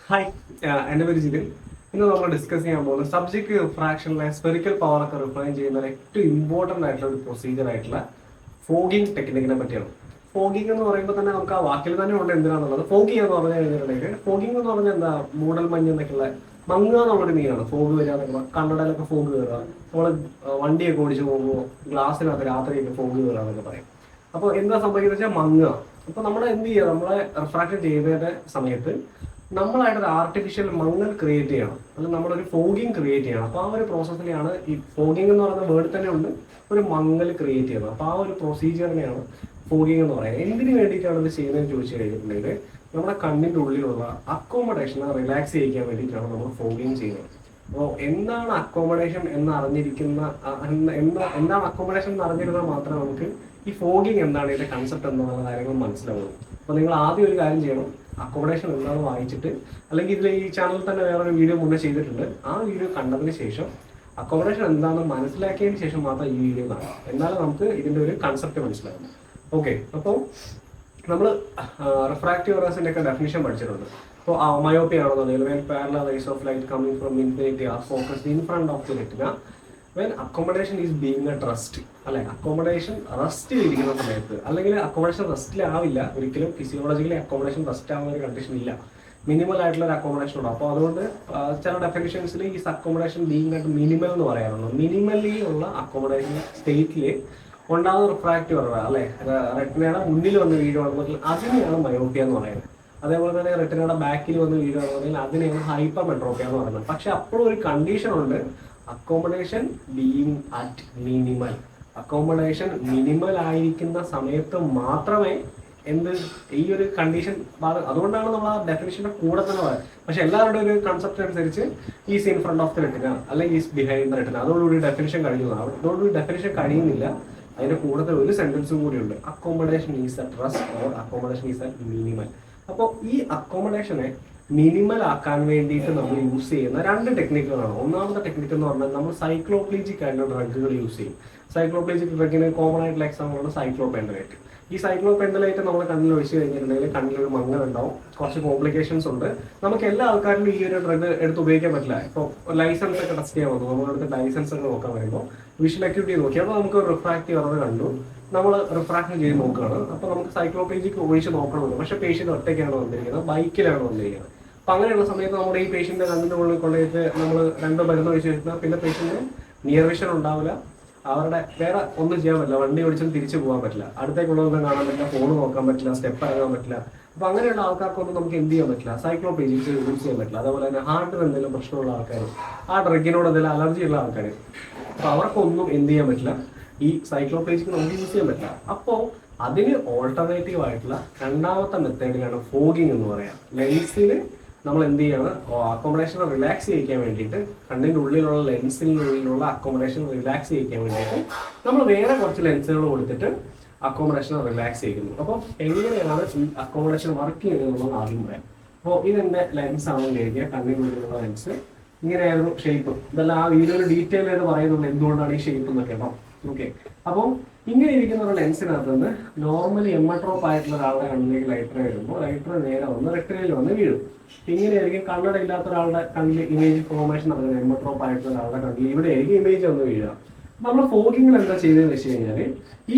Hi, എൻ്റെ പേര് ജിതിൻ. ഇന്ന് നമ്മൾ ഡിസ്കസ് ചെയ്യാൻ പോകുന്നത് സബ്ജക്ട് ഫ്രാക്ഷനിലെ സ്പെറിക്കൽ പവർ ഒക്കെ റിഫൈൻ ചെയ്യുന്ന ഏറ്റവും ഇമ്പോർട്ടൻ്റ് ആയിട്ടുള്ള ഒരു പ്രൊസീജിയർ ആയിട്ടുള്ള ഫോഗിങ് ടെക്നിക്കിനെ പറ്റിയാണ്. ഫോഗിങ് എന്ന് പറയുമ്പോൾ തന്നെ നമുക്ക് ആ വാക്കിൽ തന്നെ ഉണ്ട് എന്തിനാണെന്നുള്ളത്. ഫോഗിങ് എന്ന് പറഞ്ഞു കഴിഞ്ഞിട്ടുണ്ടെങ്കിൽ ഫോഗിങ് എന്ന് പറഞ്ഞാൽ എന്താ, മൂടൽ മഞ്ഞ് എന്നൊക്കെയുള്ള മങ്ങുക എന്നുള്ളൊരു മീനാണ്. ഫോഗ് വരിക എന്നൊക്കെ, കണ്ണടയിലൊക്കെ ഫോഗ് കയറുക, നമ്മൾ വണ്ടിയൊക്കെ ഓടിച്ച് പോകുമ്പോൾ ഗ്ലാസ്സിനകത്ത് രാത്രിയൊക്കെ ഫോഗ് കയറുക എന്നൊക്കെ പറയും. അപ്പോൾ എന്താ സംഭവിക്കുന്നത് വെച്ചാൽ മങ്ങുക. അപ്പോൾ നമ്മൾ എന്ത് ചെയ്യുക, നമ്മളെ റിഫ്രാക്ട് ചെയ്യുന്നതിന്റെ സമയത്ത് നമ്മളായിട്ടൊരു ആർട്ടിഫിഷ്യൽ മങ്ങൽ ക്രിയേറ്റ് ചെയ്യണം, അല്ലെങ്കിൽ നമ്മളൊരു ഫോഗിങ് ക്രിയേറ്റ് ചെയ്യണം. അപ്പോൾ ആ ഒരു പ്രോസസ്സിനെയാണ് ഈ ഫോഗിങ് എന്ന് പറയുന്ന വേർഡ് തന്നെ ഉണ്ട്, ഒരു മങ്ങൽ ക്രിയേറ്റ് ചെയ്യണം. അപ്പോൾ ആ ഒരു പ്രൊസീജിയറിനെയാണ് ഫോഗിങ് എന്ന് പറയുന്നത്. എന്തിനു വേണ്ടിയിട്ടാണ് ഇത് ചെയ്യുന്നതെന്ന് ചോദിച്ചു കഴിഞ്ഞിട്ടുണ്ടെങ്കിൽ നമ്മുടെ കണ്ണിൻ്റെ ഉള്ളിലുള്ള അക്കോമഡേഷനെ റിലാക്സ് ചെയ്യിക്കാൻ വേണ്ടിയിട്ടാണ് നമ്മൾ ഫോഗിങ് ചെയ്യുന്നത്. അപ്പോൾ എന്താണ് അക്കോമഡേഷൻ എന്ന് അറിഞ്ഞിരിക്കുന്ന എന്താണ് അക്കോമഡേഷൻ എന്ന് അറിഞ്ഞിരുന്നാൽ മാത്രമേ നമുക്ക് ഈ ഫോഗിങ് എന്താണ്, ഇതിന്റെ കൺസെപ്റ്റ് എന്നുള്ള കാര്യങ്ങൾ മനസ്സിലാവുള്ളൂ. അപ്പോൾ നിങ്ങൾ ആദ്യം ഒരു കാര്യം ചെയ്യണം, അക്കോമഡേഷൻ എന്താണെന്ന് വായിച്ചിട്ട്, അല്ലെങ്കിൽ ഇതിൽ ഈ ചാനലിൽ തന്നെ വേറൊരു വീഡിയോ മുന്നേ ചെയ്തിട്ടുണ്ട്, ആ വീഡിയോ കണ്ടതിന് ശേഷം അക്കോമഡേഷൻ എന്താണെന്ന് മനസ്സിലാക്കിയതിന് ശേഷം മാത്രം ഈ വീഡിയോ കാണാം. എന്നാലും നമുക്ക് ഇതിന്റെ ഒരു കൺസെപ്റ്റ് മനസ്സിലാകും. ഓക്കെ, അപ്പോൾ നമ്മൾ റിഫ്രാക്റ്റീവ് എറേഴ്സിന്റെ ഒക്കെ ഡെഫിനിഷൻ പഠിച്ചിട്ടുണ്ട്. അപ്പോൾ മയോപ്പിയ ആണെന്നുണ്ടെങ്കിൽ parallel rays of light coming from infinity are focused in front of the retina when accommodation is being at rest. അല്ലെ, അക്കോമഡേഷൻ റെസ്റ്റിൽ ഇരിക്കുന്ന സമയത്ത്, അല്ലെങ്കിൽ അക്കോമഡേഷൻ റെസ്റ്റിലാവില്ല ഒരിക്കലും. ഫിസിയോളജിക്കലി അക്കോമഡേഷൻ റെസ്റ്റ് ആവുന്ന ഒരു കണ്ടീഷൻ ഇല്ല, മിനിമൽ ആയിട്ടുള്ള ഒരു അക്കോമഡേഷൻ ഉണ്ട്. അപ്പോൾ അതുകൊണ്ട് ചില ഡെഫിനിഷൻസിൽ ഈ അക്കോമഡേഷൻ ബീങ് ആയിട്ട് മിനിമൽ എന്ന് പറയാറുണ്ട്. മിനിമലി ഉള്ള അക്കോമഡേഷൻ സ്റ്റേറ്റിൽ ഉണ്ടാകുന്ന റിഫ്രാക്റ്റീവ് എറർ, അല്ലെ, റെറ്റിനയുടെ മുന്നിൽ വന്ന് വീഴുകയാണെന്നുണ്ടെങ്കിൽ അതിനെയാണ് മയോപ്പിയ എന്ന് പറയുന്നത്. അതേപോലെ തന്നെ റെറ്റിനയുടെ ബാക്കിൽ വന്ന് വീഴുകയാണെന്നുണ്ടെങ്കിൽ അതിനെയാണ് ഹൈപ്പർ മെട്രോപ്പിയ എന്ന് പറയുന്നത്. പക്ഷെ അപ്പോഴും ഒരു കണ്ടീഷൻ ഉണ്ട്, accommodation being at minimal. Accommodation minimal ആയിരിക്കുന്ന സമയത്ത് മാത്രമേ ഈ ഒരു കണ്ടീഷൻ. അതുകൊണ്ടാണ് നമ്മൾ ആ ഡെഫിനിഷന്റെ കൂടെ തന്നെ പറയുന്നത്. പക്ഷെ എല്ലാവരുടെ ഒരു കൺസെപ്റ്റ് അനുസരിച്ച് is in front of the retina അല്ലെങ്കിൽ ഈസ് ബിഹൈൻഡ് ദ റെറ്റിന, അതോടുകൂടി ഡെഫിനിഷൻ കഴിയുന്നതാണ്. അതോടുകൂടി ഡെഫിനിഷൻ കഴിയുന്നില്ല, അതിന്റെ കൂടുതൽ ഒരു സെന്റൻസും കൂടി ഉണ്ട്, accommodation is at rest or accommodation is at minimal. അപ്പോൾ ഈ അക്കോമഡേഷനെ മിനിമൽ ആക്കാൻ വേണ്ടിയിട്ട് നമ്മൾ യൂസ് ചെയ്യുന്ന രണ്ട് ടെക്നിക്കുകളാണ്. ഒന്നാമത്തെ ടെക്നിക്ക് എന്ന് പറഞ്ഞാൽ നമ്മൾ സൈക്ലോപ്ലീജിക് ആയിട്ടുള്ള ഡ്രഗുകൾ യൂസ് ചെയ്യും. സൈക്ലോപ്ലീജിക് ഡ്രഗിന് കോമൺ ആയിട്ടുള്ള എക്സാമ്പിളാണ് സൈക്ലോപെൻഡലൈറ്റ്. ഈ സൈക്ലോപെൻഡലൈറ്റ് നമ്മൾ കണ്ണിൽ ഒഴിച്ചു കഴിഞ്ഞിട്ടുണ്ടെങ്കിൽ കണ്ണിലൊരു മങ്ങൽ ഉണ്ടാവും, കുറച്ച് കോംപ്ലിക്കേഷൻസ് ഉണ്ട്. നമുക്ക് എല്ലാ ആൾക്കാരിലും ഈ ഒരു ഡ്രഗ് എടുത്ത് ഉപയോഗിക്കാൻ പറ്റില്ല. ഇപ്പോൾ ലൈസൻസ് ഒക്കെ ടെസ്റ്റ് ചെയ്യാൻ വന്നു, നമ്മളെടുത്ത് ലൈസൻസ് ഒക്കെ നോക്കാൻ വരുമ്പോൾ വിഷ്വൽ അക്യൂറ്റി നോക്കി, അപ്പോൾ നമുക്ക് റിഫ്രാക്റ്റീവ് എറർ കണ്ടു, നമ്മൾ റിഫ്രാക്ഷൻ ചെയ്ത് നോക്കുകയാണ്. അപ്പോൾ നമുക്ക് സൈക്ലോപ്ലീജിക് ഒഴിച്ച് നോക്കണമെന്ന്. പക്ഷേ പേഷ്യന്റ് ഒറ്റയ്ക്കാണ് വന്നിരിക്കുന്നത്, ബൈക്കിലാണ് വന്നിരിക്കുന്നത്. അപ്പൊ അങ്ങനെയുള്ള സമയത്ത് നമ്മുടെ ഈ പേഷ്യന്റിന്റെ കണ്ണിന്റെ ഉള്ളിൽ കൊണ്ടുപോയിട്ട് നമ്മൾ രണ്ട് മരുന്ന് ഒഴിച്ച് കഴിഞ്ഞാൽ പിന്നെ പേഷ്യന്റിന് നിയർ വിഷൻ ഉണ്ടാവില്ല, അവരുടെ വേറെ ഒന്നും ചെയ്യാൻ പറ്റില്ല, വണ്ടി ഓടിച്ചും തിരിച്ചു പോകാൻ പറ്റില്ല, അടുത്തേക്കുള്ളതൊന്നും കാണാൻ പറ്റില്ല, ഫോൺ നോക്കാൻ പറ്റില്ല, സ്റ്റെപ്പ് ഇറങ്ങാൻ പറ്റില്ല. അപ്പൊ അങ്ങനെയുള്ള ആൾക്കാർക്കൊന്നും നമുക്ക് എന്ത് ചെയ്യാൻ പറ്റില്ല, സൈക്ലോപ്ലീജിക്സ് യൂസ് ചെയ്യാൻ പറ്റില്ല. അതേപോലെ തന്നെ ഹാർട്ടിന് എന്തെങ്കിലും പ്രശ്നമുള്ള ആൾക്കാർ, ആ ഡ്രഗിനോട് എന്തെങ്കിലും അലർജി ഉള്ള ആൾക്കാർ, അപ്പൊ അവർക്കൊന്നും എന്ത് ചെയ്യാൻ പറ്റില്ല, ഈ സൈക്ലോപ്ലീജിക് നമുക്ക് യൂസ് ചെയ്യാൻ പറ്റില്ല. അപ്പോൾ അതിന് ഓൾട്ടർനേറ്റീവ് ആയിട്ടുള്ള രണ്ടാമത്തെ മെത്തേഡിലാണ് ഫോഗിങ് എന്ന് പറയാം. ലെൻസിന് നമ്മൾ എന്ത് ചെയ്യാണ്, അക്കോമഡേഷൻ റിലാക്സ് ചെയ്യിക്കാൻ വേണ്ടിയിട്ട്, കണ്ണിൻ്റെ ഉള്ളിലുള്ള ലെൻസിനുള്ളിലുള്ള അക്കോമഡേഷൻ റിലാക്സ് ചെയ്യിക്കാൻ വേണ്ടിയിട്ട് നമ്മൾ വേറെ കുറച്ച് ലെൻസുകൾ കൊടുത്തിട്ട് അക്കോമഡേഷൻ റിലാക്സ് ചെയ്യുന്നു. അപ്പോൾ എങ്ങനെയാണ് ഈ അക്കോമഡേഷൻ വർക്ക് ചെയ്യുന്നത് ആദ്യം പറയാം. അപ്പോൾ ഇതെന്റെ ലെൻസ് ആണെന്ന് വിചാരിക്കുക, കണ്ണിൻ്റെ ഉള്ളിലുള്ള ലെൻസ് ഇങ്ങനെയായിരുന്നു ഷേപ്പ്. ഇതെല്ലാം ആ വീഡിയോയിൽ ഡീറ്റെയിൽ ആയിട്ട് പറയുന്നുണ്ട് എന്തുകൊണ്ടാണ് ഈ ഷേപ്പ് എന്നൊക്കെ. അപ്പം ഓക്കെ, അപ്പം ഇങ്ങനെ ഇരിക്കുന്ന ഒരു ലെൻസിനകത്ത് നിന്ന് നോർമലി എമ്മട്രോപ്പ് ആയിട്ടുള്ള ഒരാളുടെ കണ്ണിലേക്ക് ലൈറ്റർ വരുമ്പോൾ ലൈറ്റർ നേരെ വന്ന് റെറ്റിനയിൽ വന്ന് വീഴും. ഇങ്ങനെയായിരിക്കും കണ്ണട ഇല്ലാത്ത ഒരാളുടെ കണ്ണിൽ ഇമേജ് ഫോർമേഷൻ നടക്കുന്നത്. എമ്മട്രോപ്പ് ആയിട്ടുള്ള ഒരാളുടെ കണ്ണിൽ ഇവിടെ ആയിരിക്കും ഇമേജ് വന്ന് വീഴുക. നമ്മൾ ഫോഗിങ്ങിൽ എന്താ ചെയ്തതെന്ന് വെച്ച് കഴിഞ്ഞാൽ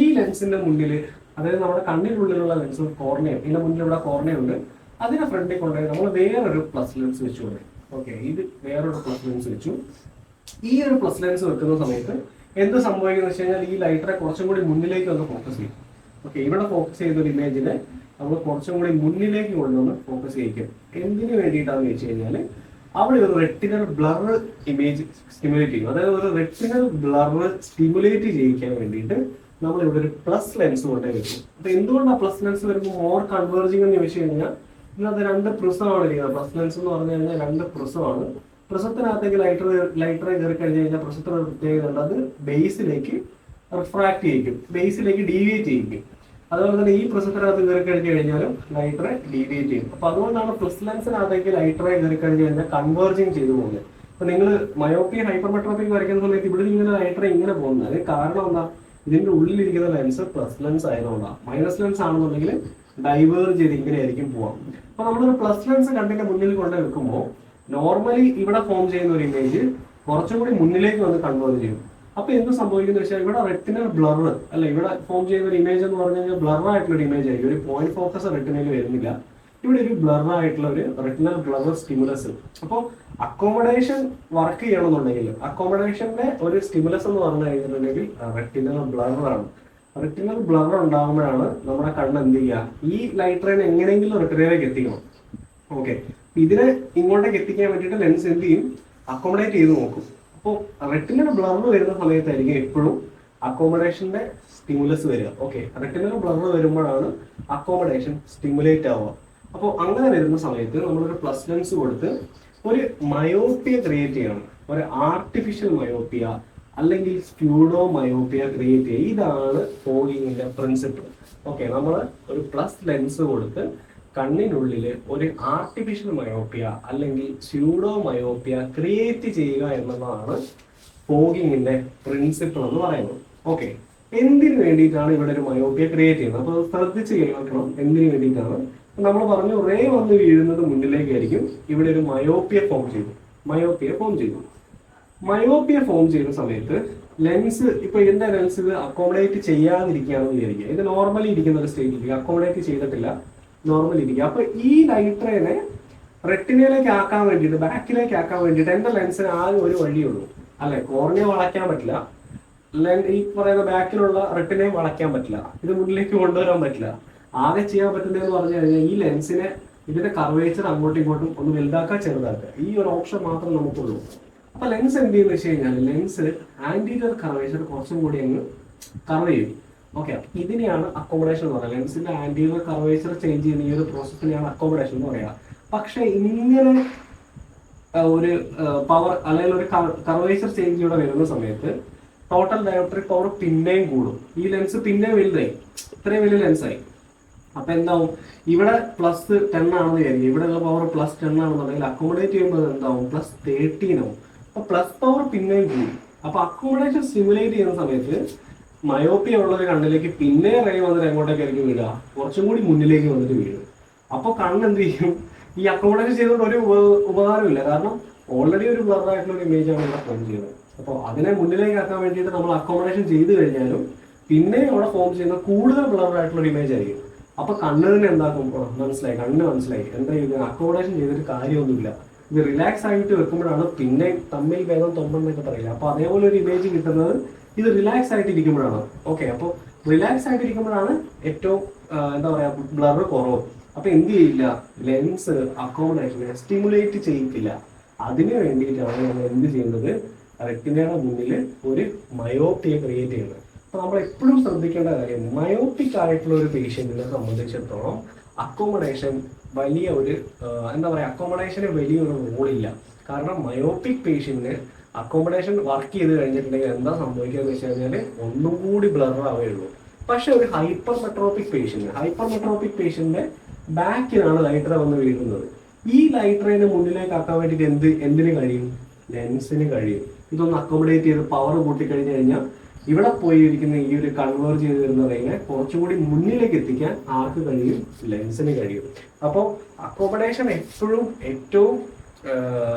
ഈ ലെൻസിന്റെ മുന്നിൽ, അതായത് നമ്മുടെ കണ്ണിനുള്ളിലുള്ള ലെൻസ് കോർണയും, ഇതിന്റെ മുന്നിൽ ഇവിടെ കോർണയുണ്ട്, അതിനെ ഫ്രണ്ടിൽ കൊണ്ടുപോയി നമ്മൾ വേറൊരു പ്ലസ് ലെൻസ് വെച്ചു കൊണ്ട്, ഓക്കെ, ഇത് വേറൊരു പ്ലസ് ലെൻസ് വെച്ചു. ഈ ഒരു പ്ലസ് ലെൻസ് വെക്കുന്ന സമയത്ത് എന്ത് സംഭവിക്കുന്നത് വെച്ച് കഴിഞ്ഞാൽ ഈ ലൈറ്ററെ കുറച്ചും കൂടി മുന്നിലേക്ക് വന്ന് ഫോക്കസ് ചെയ്യും. ഓക്കെ, ഇവിടെ ഫോക്കസ് ചെയ്ത ഒരു ഇമേജിനെ നമ്മൾ കുറച്ചും കൂടി മുന്നിലേക്ക് കൊണ്ടുവന്ന് ഫോക്കസ് ചെയ്യിക്കും. എന്തിനു വേണ്ടിയിട്ടാണെന്ന് വെച്ച് കഴിഞ്ഞാൽ അവിടെ ഒരു റെറ്റിനൽ ബ്ലർ ഇമേജ് സ്റ്റിമുലേറ്റ് ചെയ്യും. അതായത് ഒരു റെറ്റിനൽ ബ്ലർ സ്റ്റിമുലേറ്റ് ചെയ്യിക്കാൻ വേണ്ടിയിട്ട് നമ്മൾ ഇവിടെ ഒരു പ്ലസ് ലെൻസ് കൊണ്ടേ വെക്കും. അപ്പൊ എന്തുകൊണ്ടാണ് പ്ലസ് ലെൻസ് വരുമ്പോൾ മോർ കൺവേർജിങ് എന്ന് ചോദിച്ചു കഴിഞ്ഞാൽ ഇതിനകത്ത് രണ്ട് പ്രിസമാണ് ഇരിക്കുന്നത്. പ്ലസ് ലെൻസ് എന്ന് പറഞ്ഞു കഴിഞ്ഞാൽ രണ്ട് പ്രിസമാണ്. പ്രിസത്തിനകത്തേക്ക് ലൈറ്റർ കയറി കഴിഞ്ഞ് കഴിഞ്ഞാൽ പ്രിസത്തിന് ഒരു പ്രത്യേകത ഉണ്ട്, അത് ബേസിലേക്ക് റിഫ്രാക്ട് ചെയ്യിക്കും, ബേസിലേക്ക് ഡീവിയേറ്റ് ചെയ്യിക്കും. അതുപോലെ തന്നെ ഈ പ്രിസത്തിനകത്ത് കയറി കഴിഞ്ഞ് കഴിഞ്ഞാലും ലൈറ്ററെ ഡീവിയേറ്റ് ചെയ്യും. അപ്പൊ അതുകൊണ്ടാണ് പ്ലസ് ലെൻസിനകത്തേക്ക് ലൈറ്ററെ കയറി കഴിഞ്ഞ് കഴിഞ്ഞാൽ കൺവേർജിങ് ചെയ്തു പോകുന്നത്. അപ്പൊ നിങ്ങൾ മയോപ്പിയ ഹൈപ്പർമെട്രോപ്പിക് വരയ്ക്കുന്ന സമയത്ത് ഇവിടെ ഇങ്ങനെ ലൈറ്ററെ ഇങ്ങനെ പോകുന്നത്, അതിന് കാരണം എന്താ, ഇതിന്റെ ഉള്ളിലിരിക്കുന്ന ലെൻസ് പ്ലസ് ലെൻസ് ആയതുകൊണ്ടാണ്. മൈനസ് ലെൻസ് ആണെന്നുണ്ടെങ്കിൽ ഡൈവേർജ് ചെയ്ത് ഇങ്ങനെയായിരിക്കും പോവാം. അപ്പൊ നമ്മളൊരു പ്ലസ് ലെൻസ് കണ്ണിന്റെ മുന്നിൽ കൊണ്ട് വെക്കുമ്പോൾ നോർമലി ഇവിടെ ഫോം ചെയ്യുന്ന ഒരു ഇമേജ് കുറച്ചും കൂടി മുന്നിലേക്ക് വന്ന് കൺവേർട്ട് ചെയ്യും. അപ്പൊ എന്ത് സംഭവിക്കുന്നത് വെച്ചാൽ ഇവിടെ റെറ്റിനൽ ബ്ലർ അല്ല, ഇവിടെ ഫോം ചെയ്യുന്ന ഒരു ഇമേജ് എന്ന് പറഞ്ഞു കഴിഞ്ഞാൽ ബ്ലർ ആയിട്ടുള്ള ഒരു ഇമേജ് ആയിരിക്കും. ഒരു പോയിന്റ് ഫോക്കസ് റെറ്റിനയിൽ വരുന്നില്ല, ഇവിടെ ഒരു ബ്ലർ ആയിട്ടുള്ള ഒരു റെറ്റിനൽ ബ്ലർ സ്റ്റിമുലസ്. അപ്പോൾ അക്കോമഡേഷൻ വർക്ക് ചെയ്യണമെന്നുണ്ടെങ്കിൽ അക്കോമഡേഷന്റെ ഒരു സ്റ്റിമുലസ് എന്ന് പറഞ്ഞു കഴിഞ്ഞിട്ടുണ്ടെങ്കിൽ റെറ്റിനൽ ബ്ലർ ആണ്. റെറ്റിനൽ ബ്ലർ ഉണ്ടാകുമ്പോഴാണ് നമ്മുടെ കണ്ണ് എന്ത് ചെയ്യുക, ഈ ലൈറ്റ് റേൻ എങ്ങനെയെങ്കിലും റെറ്റിനയിലേക്ക് എത്തിക്കണം. ഓക്കെ, ഇതിനെ ഇങ്ങോട്ടേക്ക് എത്തിക്കാൻ വേണ്ടിയിട്ട് ലെൻസ് എന്ത് ചെയ്യും, അക്കോമഡേറ്റ് ചെയ്ത് നോക്കും. അപ്പോൾ റെറ്റിനൽ ബ്ലർ വരുന്ന സമയത്തായിരിക്കും എപ്പോഴും അക്കോമഡേഷന്റെ സ്റ്റിമുലസ് വരിക. ഓക്കെ, റെറ്റിനൽ ബ്ലർ വരുമ്പോഴാണ് അക്കോമഡേഷൻ സ്റ്റിമുലേറ്റ് ആവുക. അപ്പോൾ അങ്ങനെ വരുന്ന സമയത്ത് നമ്മളൊരു പ്ലസ് ലെൻസ് കൊടുത്ത് ഒരു മയോപ്പിയ ക്രിയേറ്റ് ചെയ്യണം. ഒരു ആർട്ടിഫിഷ്യൽ മയോപ്പിയ അല്ലെങ്കിൽ സ്ക്യൂഡോ മയോപ്പിയ ക്രിയേറ്റ് ചെയ്യുക. ഇതാണ് ഫോഗിങ്ങിന്റെ പ്രിൻസിപ്പിൾ. ഓക്കെ, നമ്മൾ ഒരു പ്ലസ് ലെൻസ് കൊടുത്ത് കണ്ണിനുള്ളിൽ ഒരു ആർട്ടിഫിഷ്യൽ മയോപ്പിയ അല്ലെങ്കിൽ സ്യൂഡോ മയോപ്പിയ ക്രിയേറ്റ് ചെയ്യുക എന്നുള്ളതാണ് ഫോഗിങ്ങിന്റെ പ്രിൻസിപ്പിൾ എന്ന് പറയുന്നത്. ഓക്കെ, എന്തിനു വേണ്ടിയിട്ടാണ് ഇവിടെ ഒരു മയോപ്പിയ ക്രിയേറ്റ് ചെയ്യുന്നത്? അപ്പോൾ ശ്രദ്ധിച്ച് കേൾക്കണം എന്തിനു വേണ്ടിയിട്ടാണ്. നമ്മൾ പറഞ്ഞു റേ വന്ന് വീഴുന്നത് മുന്നിലേക്കായിരിക്കും. ഇവിടെ ഒരു മയോപ്പിയ ഫോം ചെയ്തു. മയോപ്പിയ ഫോം ചെയ്യുന്ന സമയത്ത് ലെൻസ്, ഇപ്പൊ ഇതിന്റെ ലെൻസ് ഇത് അക്കോമഡേറ്റ് ചെയ്യാതിരിക്കുകയാണെന്ന് വിചാരിക്കുക. ഇത് നോർമലി ഇരിക്കുന്ന ഒരു സ്റ്റേജിൽ അക്കോമഡേറ്റ് ചെയ്തിട്ടില്ല, നോർമലി ഇരിക്കുക. അപ്പൊ ഈ ലൈറ്റ് റേനെ റെറ്റിനയിലേക്ക് ആക്കാൻ വേണ്ടിയിട്ട്, ബാക്കിലേക്ക് ആക്കാൻ വേണ്ടിയിട്ട് എന്റെ ലെൻസിന് ആകെ ഒരു വഴിയുള്ളൂ. അല്ലെ, കോർണിയ വളയ്ക്കാൻ പറ്റില്ല, ഈ പറയുന്ന ബാക്കിലുള്ള റെറ്റിനെയും വളയ്ക്കാൻ പറ്റില്ല, ഇത് മുന്നിലേക്ക് കൊണ്ടുവരാൻ പറ്റില്ല. ആകെ ചെയ്യാൻ പറ്റുന്നതെന്ന് പറഞ്ഞു കഴിഞ്ഞാൽ ഈ ലെൻസിനെ, ഇതിന്റെ കർവേച്ചർ അങ്ങോട്ടും ഇങ്ങോട്ടും ഒന്ന് വലുതാക്കുക ചെറുതാക്കുക, ഈ ഒരു ഓപ്ഷൻ മാത്രം നമുക്കുള്ളൂ. അപ്പൊ ലെൻസ് എന്ത് ചെയ്യുന്ന വെച്ച് കഴിഞ്ഞാൽ ലെൻസ് ആന്റീരിയർ കർവേച്ചർ കുറച്ചും കൂടി അങ്ങ് കർവ് ചെയ്യും. ഓക്കെ, ഇതിനെയാണ് അക്കോമഡേഷൻ എന്ന് പറയുന്നത്. ലെൻസിന്റെ ആന്റീരിയർ കർവേച്ചർ ചേഞ്ച് ചെയ്യുന്ന ഈ ഒരു പ്രോസസ്സിനെയാണ് അക്കോമഡേഷൻ എന്ന് പറയുക. പക്ഷെ ഇങ്ങനെ ഒരു പവർ അല്ലെങ്കിൽ ഒരു കർവേച്ചർ ചേഞ്ച് ഇവിടെ വരുന്ന സമയത്ത് ടോട്ടൽ ഡയോപ്ട്രിക് പവർ പിന്നെയും കൂടും. ഈ ലെൻസ് പിന്നെ വലുതായി, ഇത്രയും വലിയ ലെൻസായി. അപ്പൊ എന്താവും, ഇവിടെ പ്ലസ് 10 ആണെന്ന് വിചാരിക്കും, ഇവിടെ ഉള്ള പവർ പ്ലസ് 10 ആണെന്നുണ്ടെങ്കിൽ അക്കോമഡേറ്റ് ചെയ്യുമ്പോൾ എന്താവും, പ്ലസ് 13 ആവും. അപ്പൊ പ്ലസ് പവർ പിന്നെയും കൂടും. അപ്പൊ അക്കോമഡേഷൻ സ്റ്റിമുലേറ്റ് ചെയ്യുന്ന സമയത്ത് മയോപ്പിയ ഉള്ള ഒരു കണ്ണിലേക്ക് പിന്നെ റേ വന്നിട്ട് എങ്ങോട്ടേക്കായിരിക്കും വീഴുക, കുറച്ചും കൂടി മുന്നിലേക്ക് വന്നിട്ട് വീഴും. അപ്പൊ കണ്ണ് എന്ത് ചെയ്യും, ഈ അക്കോമഡേഷൻ ചെയ്തുകൊണ്ട് ഒരു ഉപകാരമില്ല. കാരണം ഓൾറെഡി ഒരു ബ്ലർ ആയിട്ടുള്ള ഒരു ഇമേജ് ആണ് ഇവിടെ ഫോം ചെയ്യുന്നത്. അപ്പോൾ അതിനെ മുന്നിലേക്ക് ആക്കാൻ വേണ്ടിയിട്ട് നമ്മൾ അക്കോമഡേഷൻ ചെയ്ത് കഴിഞ്ഞാലും പിന്നെ അവിടെ ഫോം ചെയ്യുന്ന കൂടുതൽ ബ്ലർ ആയിട്ടുള്ള ഒരു ഇമേജ് ആയിരിക്കും. അപ്പൊ കണ്ണിന് എന്താക്കും, കണ്ണിന് മനസ്സിലായി എന്താ ഇത് അക്കോമഡേഷൻ ചെയ്തിട്ട് കാര്യമൊന്നുമില്ല, ഇത് റിലാക്സ് ആയിട്ട് വെക്കുമ്പോഴാണ് പിന്നെ തമ്മിൽ ഭേദം തൊമ്പെന്നൊക്കെ പറയില്ല. അപ്പൊ അതേപോലെ ഒരു ഇമേജ് കിട്ടുന്നത് ഇത് റിലാക്സ് ആയിട്ട് ഇരിക്കുമ്പോഴാണ്. ഓക്കെ, അപ്പോൾ റിലാക്സ് ആയിട്ട് ഇരിക്കുമ്പോഴാണ് ഏറ്റവും എന്താ പറയാ ബ്ലർ കുറവ്. അപ്പൊ എന്ത് ചെയ്യില്ല, ലെൻസ് അക്കോമഡേഷനെ സ്റ്റിമുലേറ്റ് ചെയ്യിക്കില്ല. അതിന് വേണ്ടിയിട്ടാണ് നമ്മൾ എന്ത് ചെയ്യുന്നത്, റെറ്റിനയുടെ മുന്നിൽ ഒരു മയോപ്പിയ ക്രിയേറ്റ് ചെയ്യുന്നത്. അപ്പൊ നമ്മൾ എപ്പോഴും ശ്രദ്ധിക്കേണ്ട കാര്യം, മയോപ്പിക് ആയിട്ടുള്ള ഒരു പേഷ്യന്റിനെ സംബന്ധിച്ചിടത്തോളം അക്കോമഡേഷൻ വലിയ ഒരു എന്താ പറയുക, അക്കോമഡേഷന് വലിയൊരു റോളില്ല. കാരണം മയോപ്പിക് പേഷ്യന്റിന് അക്കോമഡേഷൻ വർക്ക് ചെയ്ത് കഴിഞ്ഞിട്ടുണ്ടെങ്കിൽ എന്താ സംഭവിക്കുക എന്ന് വെച്ച് കഴിഞ്ഞാൽ ഒന്നും കൂടി ബ്ലർ ആവുകയുള്ളൂ. പക്ഷെ ഒരു ഹൈപ്പർ മെട്രോപിക് പേഷ്യന്റിന്റെ ബാക്കിലാണ് ലൈറ്റ് റേ വന്ന് വീഴുന്നത്. ഈ ലൈറ്റ് റേനെ മുന്നിലേക്ക് ആക്കാൻ വേണ്ടിയിട്ട് എന്തിനു കഴിയും, ലെൻസിന് കഴിയും. ഇതൊന്ന് അക്കോമഡേറ്റ് ചെയ്ത് പവർ കൂട്ടിക്കഴിഞ്ഞു കഴിഞ്ഞാൽ ഇവിടെ പോയിരിക്കുന്ന ഈ ഒരു കൺവേർജ് ചെയ്ത് വരുന്ന റേനെ കുറച്ചുകൂടി മുന്നിലേക്ക് എത്തിക്കാൻ ആർക്ക് കഴിയും, ലെൻസിന് കഴിയും. അപ്പോൾ അക്കോമഡേഷൻ എപ്പോഴും ഏറ്റവും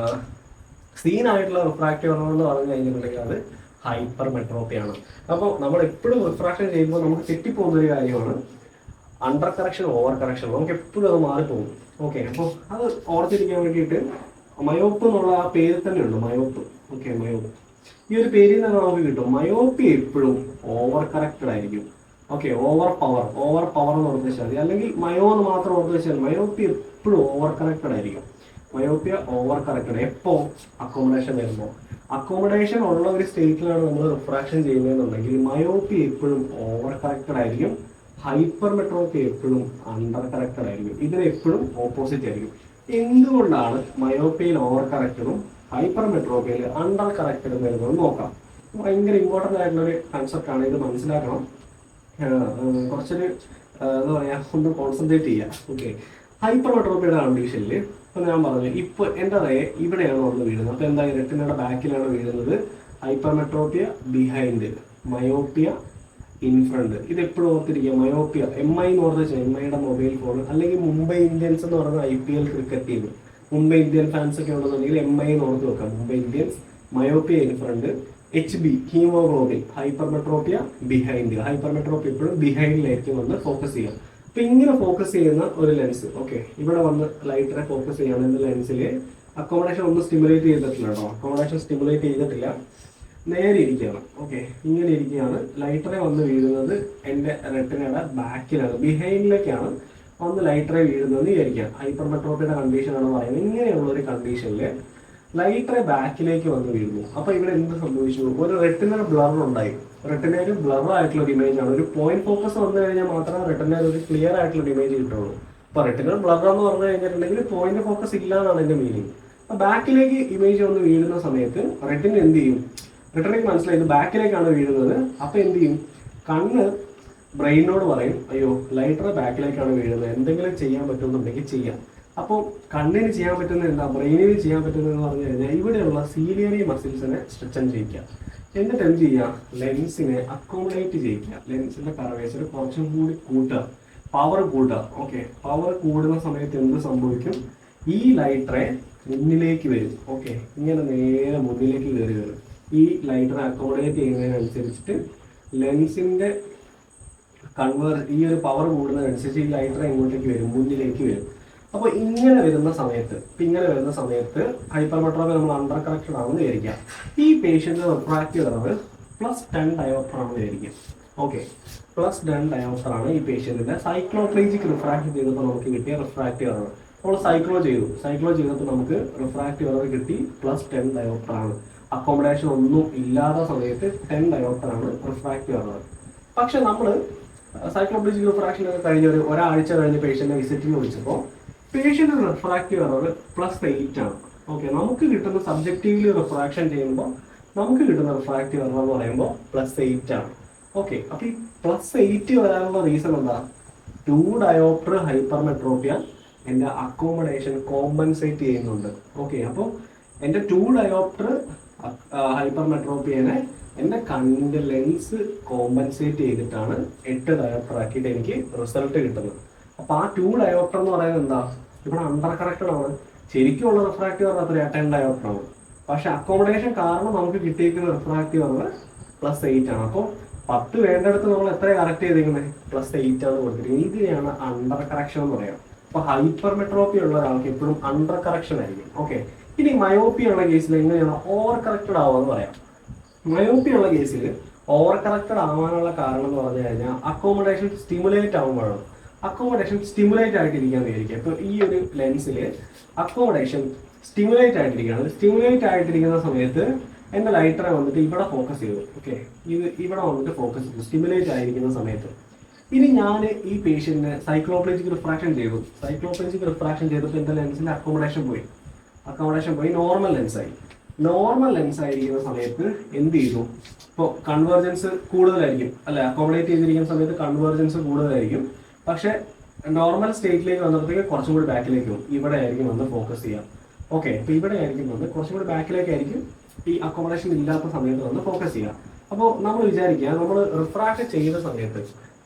സീൻ ആയിട്ടുള്ള റിഫ്രാക്റ്റീവ് എറർ എന്ന് പറഞ്ഞു കഴിഞ്ഞിട്ടുണ്ടെങ്കിൽ അത് ഹൈപ്പർ മെട്രോപ്പിയാണ്. അപ്പോൾ നമ്മൾ എപ്പോഴും റിഫ്രാക്ഷൻ ചെയ്യുമ്പോൾ നമുക്ക് തെറ്റിപ്പോകുന്ന ഒരു കാര്യമാണ് അണ്ടർ കറക്ഷൻ, ഓവർ കറക്ഷൻ. നമുക്ക് എപ്പോഴും അത് മാറിപ്പോകും. ഓക്കെ, അപ്പോൾ അത് ഓർത്തിരിക്കാൻ വേണ്ടിയിട്ട് മയോപ്പ് എന്നുള്ള ആ പേര് തന്നെ ഉണ്ട്, മയോപ്പ്. ഓക്കെ, മയോപ്പ് ഈ ഒരു പേരിൽ നിന്ന് നമുക്ക് കിട്ടും. മയോപ്പി എപ്പോഴും ഓവർ കറക്റ്റഡ് ആയിരിക്കും. ഓക്കെ, ഓവർ പവർ എന്ന് ഓർത്ത് വെച്ചാൽ മതി. അല്ലെങ്കിൽ മയോ എന്ന് മാത്രം ഓർത്ത് വെച്ചാൽ മയോപ്പി എപ്പോഴും ഓവർ കറക്റ്റഡ് ആയിരിക്കും. മയോപ്പിയ ഓവർ കറക്റ്റഡ് എപ്പോ, അക്കോമഡേഷൻ വരുമ്പോൾ. അക്കോമഡേഷൻ ഉള്ള ഒരു സ്റ്റേറ്റിലാണ് നമ്മൾ റിഫ്രാക്ഷൻ ചെയ്യുന്നതെന്നുണ്ടെങ്കിൽ മയോപ്പി എപ്പോഴും ഓവർ കറക്റ്റഡ് ആയിരിക്കും. ഹൈപ്പർ മെട്രോപ്പി എപ്പോഴും അണ്ടർ കറക്റ്റഡ് ആയിരിക്കും. ഇതിന് എപ്പോഴും ഓപ്പോസിറ്റ് ആയിരിക്കും. എന്തുകൊണ്ടാണ് മയോപ്പിയയിൽ ഓവർ കറക്റ്റഡും ഹൈപ്പർ മെട്രോപ്പിയയിൽ അണ്ടർ കറക്റ്റഡ് വരുന്നത് നോക്കാം. ഭയങ്കര ഇമ്പോർട്ടൻ്റ് ആയിട്ടുള്ളൊരു കൺസെപ്റ്റ് ആണ്, ഇത് മനസ്സിലാക്കണം. കുറച്ചൊരു എന്താ പറയാ, ഒന്ന് കോൺസെൻട്രേറ്റ് ചെയ്യാം. ഓക്കെ, ഹൈപ്പർ മെട്രോപ്പിയുടെ കണ്ടീഷനിൽ ഇപ്പൊ ഞാൻ പറഞ്ഞു, ഇപ്പൊ എന്താ പറയുക, ഇവിടെയാണ് വന്ന് വീഴുന്നത്. അപ്പൊ എന്താ, റെറ്റിനയുടെ ബാക്കിലാണ് വീഴുന്നത്. Hypermetropia behind, myopia in front. ഇത് എപ്പോഴും ഓർത്തിരിക്കുക. മയോപ്പിയ, MI എന്ന് പറഞ്ഞ MI യുടെ മൊബൈൽ ഫോൺ, അല്ലെങ്കിൽ മുംബൈ ഇന്ത്യൻസ് എന്ന് പറയുന്ന IPL cricket team, Mumbai Indian fans ഒക്കെ ഉണ്ടെന്നുണ്ടെങ്കിൽ MI എന്ന് ഓർത്ത് വെക്കാം. Mumbai Indians, myopia in front, HB haemoglobin, hypermetropia behind. Hypermetropia എപ്പോഴും ബിഹൈൻഡിലായിരിക്കും വന്ന് ഫോക്കസ് ചെയ്യുക. അപ്പൊ ഇങ്ങനെ ഫോക്കസ് ചെയ്യുന്ന ഒരു ലെൻസ്, ഓക്കെ, ഇവിടെ വന്ന് ലൈറ്ററെ ഫോക്കസ് ചെയ്യുകയാണെങ്കിൽ ലെൻസിൽ അക്കോമഡേഷൻ ഒന്നും സ്റ്റിമുലേറ്റ് ചെയ്തിട്ടില്ല കേട്ടോ. അക്കോമഡേഷൻ സ്റ്റിമുലേറ്റ് ചെയ്തിട്ടില്ല, നേരെ ഇരിക്കുകയാണ്. ഓക്കെ, ഇങ്ങനെ ഇരിക്കുകയാണ്. ലൈറ്ററെ വന്ന് വീഴുന്നത് എൻ്റെ റെറ്റിനയുടെ ബാക്കിലാണ്, ബിഹൈൻഡിലേക്കാണ് വന്ന് ലൈറ്ററെ വീഴുന്നത് വിചാരിക്കാം. ഹൈപ്പർമെട്രോപ്പിയുടെ കണ്ടീഷനാണ് പറയുന്നത്. ഇങ്ങനെയുള്ള ഒരു കണ്ടീഷനിൽ ലൈറ്ററെ ബാക്കിലേക്ക് വന്ന് വീഴുന്നു. അപ്പൊ ഇവിടെ എന്ത് സംഭവിച്ചു? ഒരു റെറ്റിനൽ ബ്ലർ ഉണ്ടായി. റെറ്റിനയിൽ ബ്ലർ ആയിട്ടുള്ള ഒരു ഇമേജ് ആണ്. ഒരു പോയിന്റ് ഫോക്കസ് വന്നു കഴിഞ്ഞാൽ മാത്രമേ റെറ്റിനയിൽ ഒരു ക്ലിയർ ആയിട്ടുള്ള ഒരു ഇമേജ് കിട്ടുള്ളൂ. അപ്പൊ റെറ്റിനൽ ബ്ലർ എന്ന് പറഞ്ഞു കഴിഞ്ഞിട്ടുണ്ടെങ്കിൽ പോയിന്റ് ഫോക്കസ് ഇല്ല എന്നാണ് എന്റെ മീനിങ്. അപ്പൊ ബാക്കിലേക്ക് ഇമേജ് വന്ന് വീഴുന്ന സമയത്ത് റെറ്റിന എന്ത് ചെയ്യും? റെറ്റിനയ്ക്ക് മനസ്സിലായി ബാക്കിലേക്കാണ് വീഴുന്നത്. അപ്പൊ എന്ത് ചെയ്യും? കണ്ണ് ബ്രെയിനോട് പറയും, അയ്യോ ലൈറ്റർ ബാക്കിലേക്കാണ് വീഴുന്നത്, എന്തെങ്കിലും ചെയ്യാൻ പറ്റുമെന്നുണ്ടെങ്കിൽ ചെയ്യാം. അപ്പോൾ കണ്ണിന് ചെയ്യാൻ പറ്റുന്നത് എന്താ, ബ്രെയിനിന് ചെയ്യാൻ പറ്റുന്നതെന്ന് പറഞ്ഞു കഴിഞ്ഞാൽ ഇവിടെയുള്ള സീലിയറി മസിൽസിനെ സ്ട്രെച്ചൻ ചെയ്യിക്കുക. എന്നിട്ട് എന്ത് ചെയ്യുക? ലെൻസിനെ അക്കോമഡേറ്റ് ചെയ്യിക്കുക. ലെൻസിന്റെ കർവേച്ചർ കുറച്ചും കൂടി കൂട്ടുക, പവർ കൂട്ടുക. ഓക്കെ, പവർ കൂടുന്ന സമയത്ത് എന്ത് സംഭവിക്കും? ഈ ലൈറ്ററെ മുന്നിലേക്ക് വരും. ഓക്കെ, ഇങ്ങനെ നേരെ മുന്നിലേക്ക് കയറി വരും. ഈ ലൈറ്ററെ അക്കോമഡേറ്റ് ചെയ്യുന്നതിനനുസരിച്ചിട്ട് ലെൻസിന്റെ ഈ ഒരു പവർ കൂടുന്നതനുസരിച്ച് ഈ ലൈറ്ററെ ഇങ്ങോട്ടേക്ക് വരും, മുന്നിലേക്ക് വരും. അപ്പൊ ഇങ്ങനെ വരുന്ന സമയത്ത് ഹൈപ്പർമെട്രോപ്പി നമ്മൾ അണ്ടർ കറക്റ്റഡ് ആണെന്ന് വിചാരിക്കാം. ഈ പേഷ്യന്റ് റിഫ്രാക്റ്റീവ് എറർ +10 ഡയോപ്റ്റർ ആണെന്ന് വിചാരിക്കാം. ഓക്കെ, +10 ഡയോപ്റ്റർ ആണ് ഈ പേഷ്യന്റിന്റെ. സൈക്ലോപ്ലേജിക് റിഫ്രാക്ട് ചെയ്തപ്പോൾ നമുക്ക് കിട്ടിയ റിഫ്രാക്റ്റീവ് എറർ നമ്മൾ സൈക്ലോ ചെയ്തപ്പോൾ നമുക്ക് റിഫ്രാക്റ്റീവ് എറർ കിട്ടി +10 ഡയോപ്റ്റർ ആണ്. അക്കോമഡേഷൻ ഒന്നും ഇല്ലാത്ത സമയത്ത് 10 ഡയോപ്റ്റർ ആണ് റിഫ്രാക്റ്റീവ് എറർ. പക്ഷെ നമ്മൾ സൈക്ലോപ്ലേജിക് റിഫ്രാക്ഷൻ ഒക്കെ കഴിഞ്ഞ ഒരാഴ്ച കഴിഞ്ഞ് പേഷ്യന്റിനെ വിസിറ്റിംഗ് വിളിച്ചപ്പോൾ പേഷ്യന്റ് റിഫ്രാക്റ്റീവ് എറർ +8 ആണ്. ഓക്കെ, നമുക്ക് കിട്ടുന്ന സബ്ജക്റ്റീവ്ലി റിഫ്രാക്ഷൻ ചെയ്യുമ്പോൾ നമുക്ക് കിട്ടുന്ന റിഫ്രാക്റ്റീവ് എറർ എന്ന് പറയുമ്പോൾ +8 ആണ്. ഓക്കെ, അപ്പൊ ഈ +8 വരാനുള്ള റീസൺ എന്താ? 2 ഡയോപ്റ്റർ ഹൈപ്പർമെട്രോപ്പിയ എന്റെ അക്കോമഡേഷൻ കോമ്പൻസേറ്റ് ചെയ്യുന്നുണ്ട്. ഓക്കെ, അപ്പോൾ എന്റെ 2 ഡയോപ്റ്റർ ഹൈപ്പർമെട്രോപ്പിയനെ എന്റെ കണ്ണിന്റെ ലെൻസ് കോമ്പൻസേറ്റ് ചെയ്തിട്ടാണ് 8 ഡയോപ്റ്റർ ആക്കിയിട്ട് എനിക്ക് റിസൾട്ട് കിട്ടുന്നത്. അപ്പൊ ആ 2 ഡയോപ്റ്റർ എന്ന് പറയുന്നത് എന്താ? ഇവിടെ അണ്ടർ കറക്റ്റഡ് ആണ്. ശരിക്കുള്ള റിഫ്രാക്റ്റീവ് എറർ എത്ര? 10 ഡയോപ്റ്റർ ആണ്. പക്ഷെ അക്കോമഡേഷൻ കാരണം നമുക്ക് കിട്ടിയിരിക്കുന്ന റിഫ്രാക്റ്റീവ് എറർ +8 ആണ്. അപ്പോൾ 10 വേണ്ടടുത്ത് നമ്മൾ എത്ര കറക്റ്റ് ചെയ്തിരിക്കുന്നത്? +8 ആണ് കൊടുത്തിരിക്കുന്നത്. ഇതിനെയാണ് അണ്ടർ കറക്ഷൻ എന്ന് പറയാം. അപ്പൊ ഹൈപ്പർമെട്രോപ്പി ഉള്ള ഒരാൾക്ക് എപ്പോഴും അണ്ടർ കറക്ഷൻ ആയിരിക്കും. ഓക്കെ, ഇനി മയോപ്പി ഉള്ള കേസിൽ എങ്ങനെയാണ് ഓവർ കറക്റ്റഡ് ആവുമെന്ന് പറയാം. മയോപ്പി ഉള്ള കേസിൽ ഓവർ കറക്റ്റഡ് ആവാനുള്ള കാരണം എന്ന് പറഞ്ഞു കഴിഞ്ഞാൽ അക്കോമഡേഷൻ സ്റ്റിമുലേറ്റ് ആവുമ്പോഴാണ്. അക്കോമഡേഷൻ സ്റ്റിമുലേറ്റ് ആയിട്ടിരിക്കാൻ വിചാരിക്കുക. ഇപ്പൊ ഈ ഒരു ലെൻസിൽ അക്കോമഡേഷൻ സ്റ്റിമുലേറ്റ് ആയിട്ടിരിക്കുകയാണ്. സ്റ്റിമുലേറ്റ് ആയിട്ടിരിക്കുന്ന സമയത്ത് എന്റെ ലൈറ്ററെ വന്നിട്ട് ഇവിടെ ഫോക്കസ് ചെയ്തു. ഓക്കെ, ഇവിടെ വന്നിട്ട് ഫോക്കസ് ചെയ്തു സ്റ്റിമുലേറ്റ് ആയിരിക്കുന്ന സമയത്ത്. ഇനി ഞാൻ ഈ പേഷ്യന്റിനെ സൈക്ലോപ്ലേജിക് റിഫ്രാക്ഷൻ ചെയ്തു. സൈക്ലോപ്ലേജിക് റിഫ്രാക്ഷൻ ചെയ്തപ്പോൾ എന്റെ ലെൻസിന്റെ അക്കോമഡേഷൻ പോയി നോർമൽ ലെൻസായി. നോർമൽ ലെൻസ് ആയിരിക്കുന്ന സമയത്ത് എന്ത് ചെയ്തു? ഇപ്പോൾ കൺവേർജൻസ് കൂടുതലായിരിക്കും അല്ലെ? അക്കോമഡേറ്റ് ചെയ്തിരിക്കുന്ന സമയത്ത് കൺവേർജൻസ് കൂടുതലായിരിക്കും. പക്ഷെ നോർമൽ സ്റ്റേറ്റിലേക്ക് വന്നപ്പോഴത്തേക്ക് കുറച്ചും കൂടി ബാക്കിലേക്ക് പോകും. ഇവിടെ ആയിരിക്കും വന്ന് ഫോക്കസ് ചെയ്യാം. ഓക്കെ, ഇപ്പൊ ഇവിടെ ആയിരിക്കും വന്ന് കുറച്ചും കൂടി ബാക്കിലേക്കായിരിക്കും ഈ അക്കോമഡേഷൻ ഇല്ലാത്ത സമയത്ത് വന്ന് ഫോക്കസ് ചെയ്യാം. അപ്പോൾ നമ്മൾ വിചാരിക്കുക, നമ്മൾ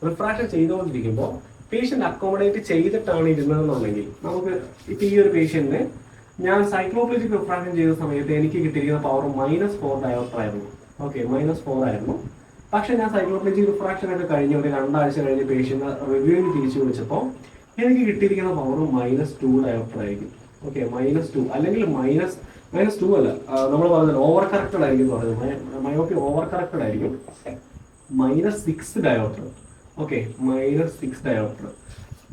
റിഫ്രാക്ഷൻ ചെയ്തുകൊണ്ടിരിക്കുമ്പോൾ പേഷ്യന്റ് അക്കോമഡേറ്റ് ചെയ്തിട്ടാണ് ഇരുന്നതെന്നുണ്ടെങ്കിൽ നമുക്ക് ഇപ്പൊ ഈ ഒരു പേഷ്യന്റിന് ഞാൻ സൈക്ലോപ്ലേജിക് റിഫ്രാക്ഷൻ ചെയ്ത സമയത്ത് എനിക്ക് കിട്ടിയിരിക്കുന്ന പവർ -4 ഡയോപ്റ്റർ ആയിരുന്നു. ഓക്കെ, -4 ആയിരുന്നു. പക്ഷെ ഞാൻ സൈക്ലോപ്ലേജിക് റിഫ്രാക്ഷൻ ഒക്കെ കഴിഞ്ഞ ഒരു 2 ആഴ്ച കഴിഞ്ഞ് പേഷ്യന്റ് റിവ്യൂവിന് തിരിച്ചു വിളിച്ചപ്പോൾ എനിക്ക് കിട്ടിയിരിക്കുന്ന പവർ -2 ഡയോപ്റ്റർ ആയിരിക്കും. ഓക്കെ, -2 അല്ലെങ്കിൽ -2 അല്ല, നമ്മൾ പറഞ്ഞത് ഓവർ കറക്റ്റഡ് ആയിരിക്കും പറഞ്ഞത്. മയോപ്പി ഓവർ കറക്റ്റഡ് ആയിരിക്കും. -6 ഡയോപ്റ്റർ. Okay, -6 dioptre.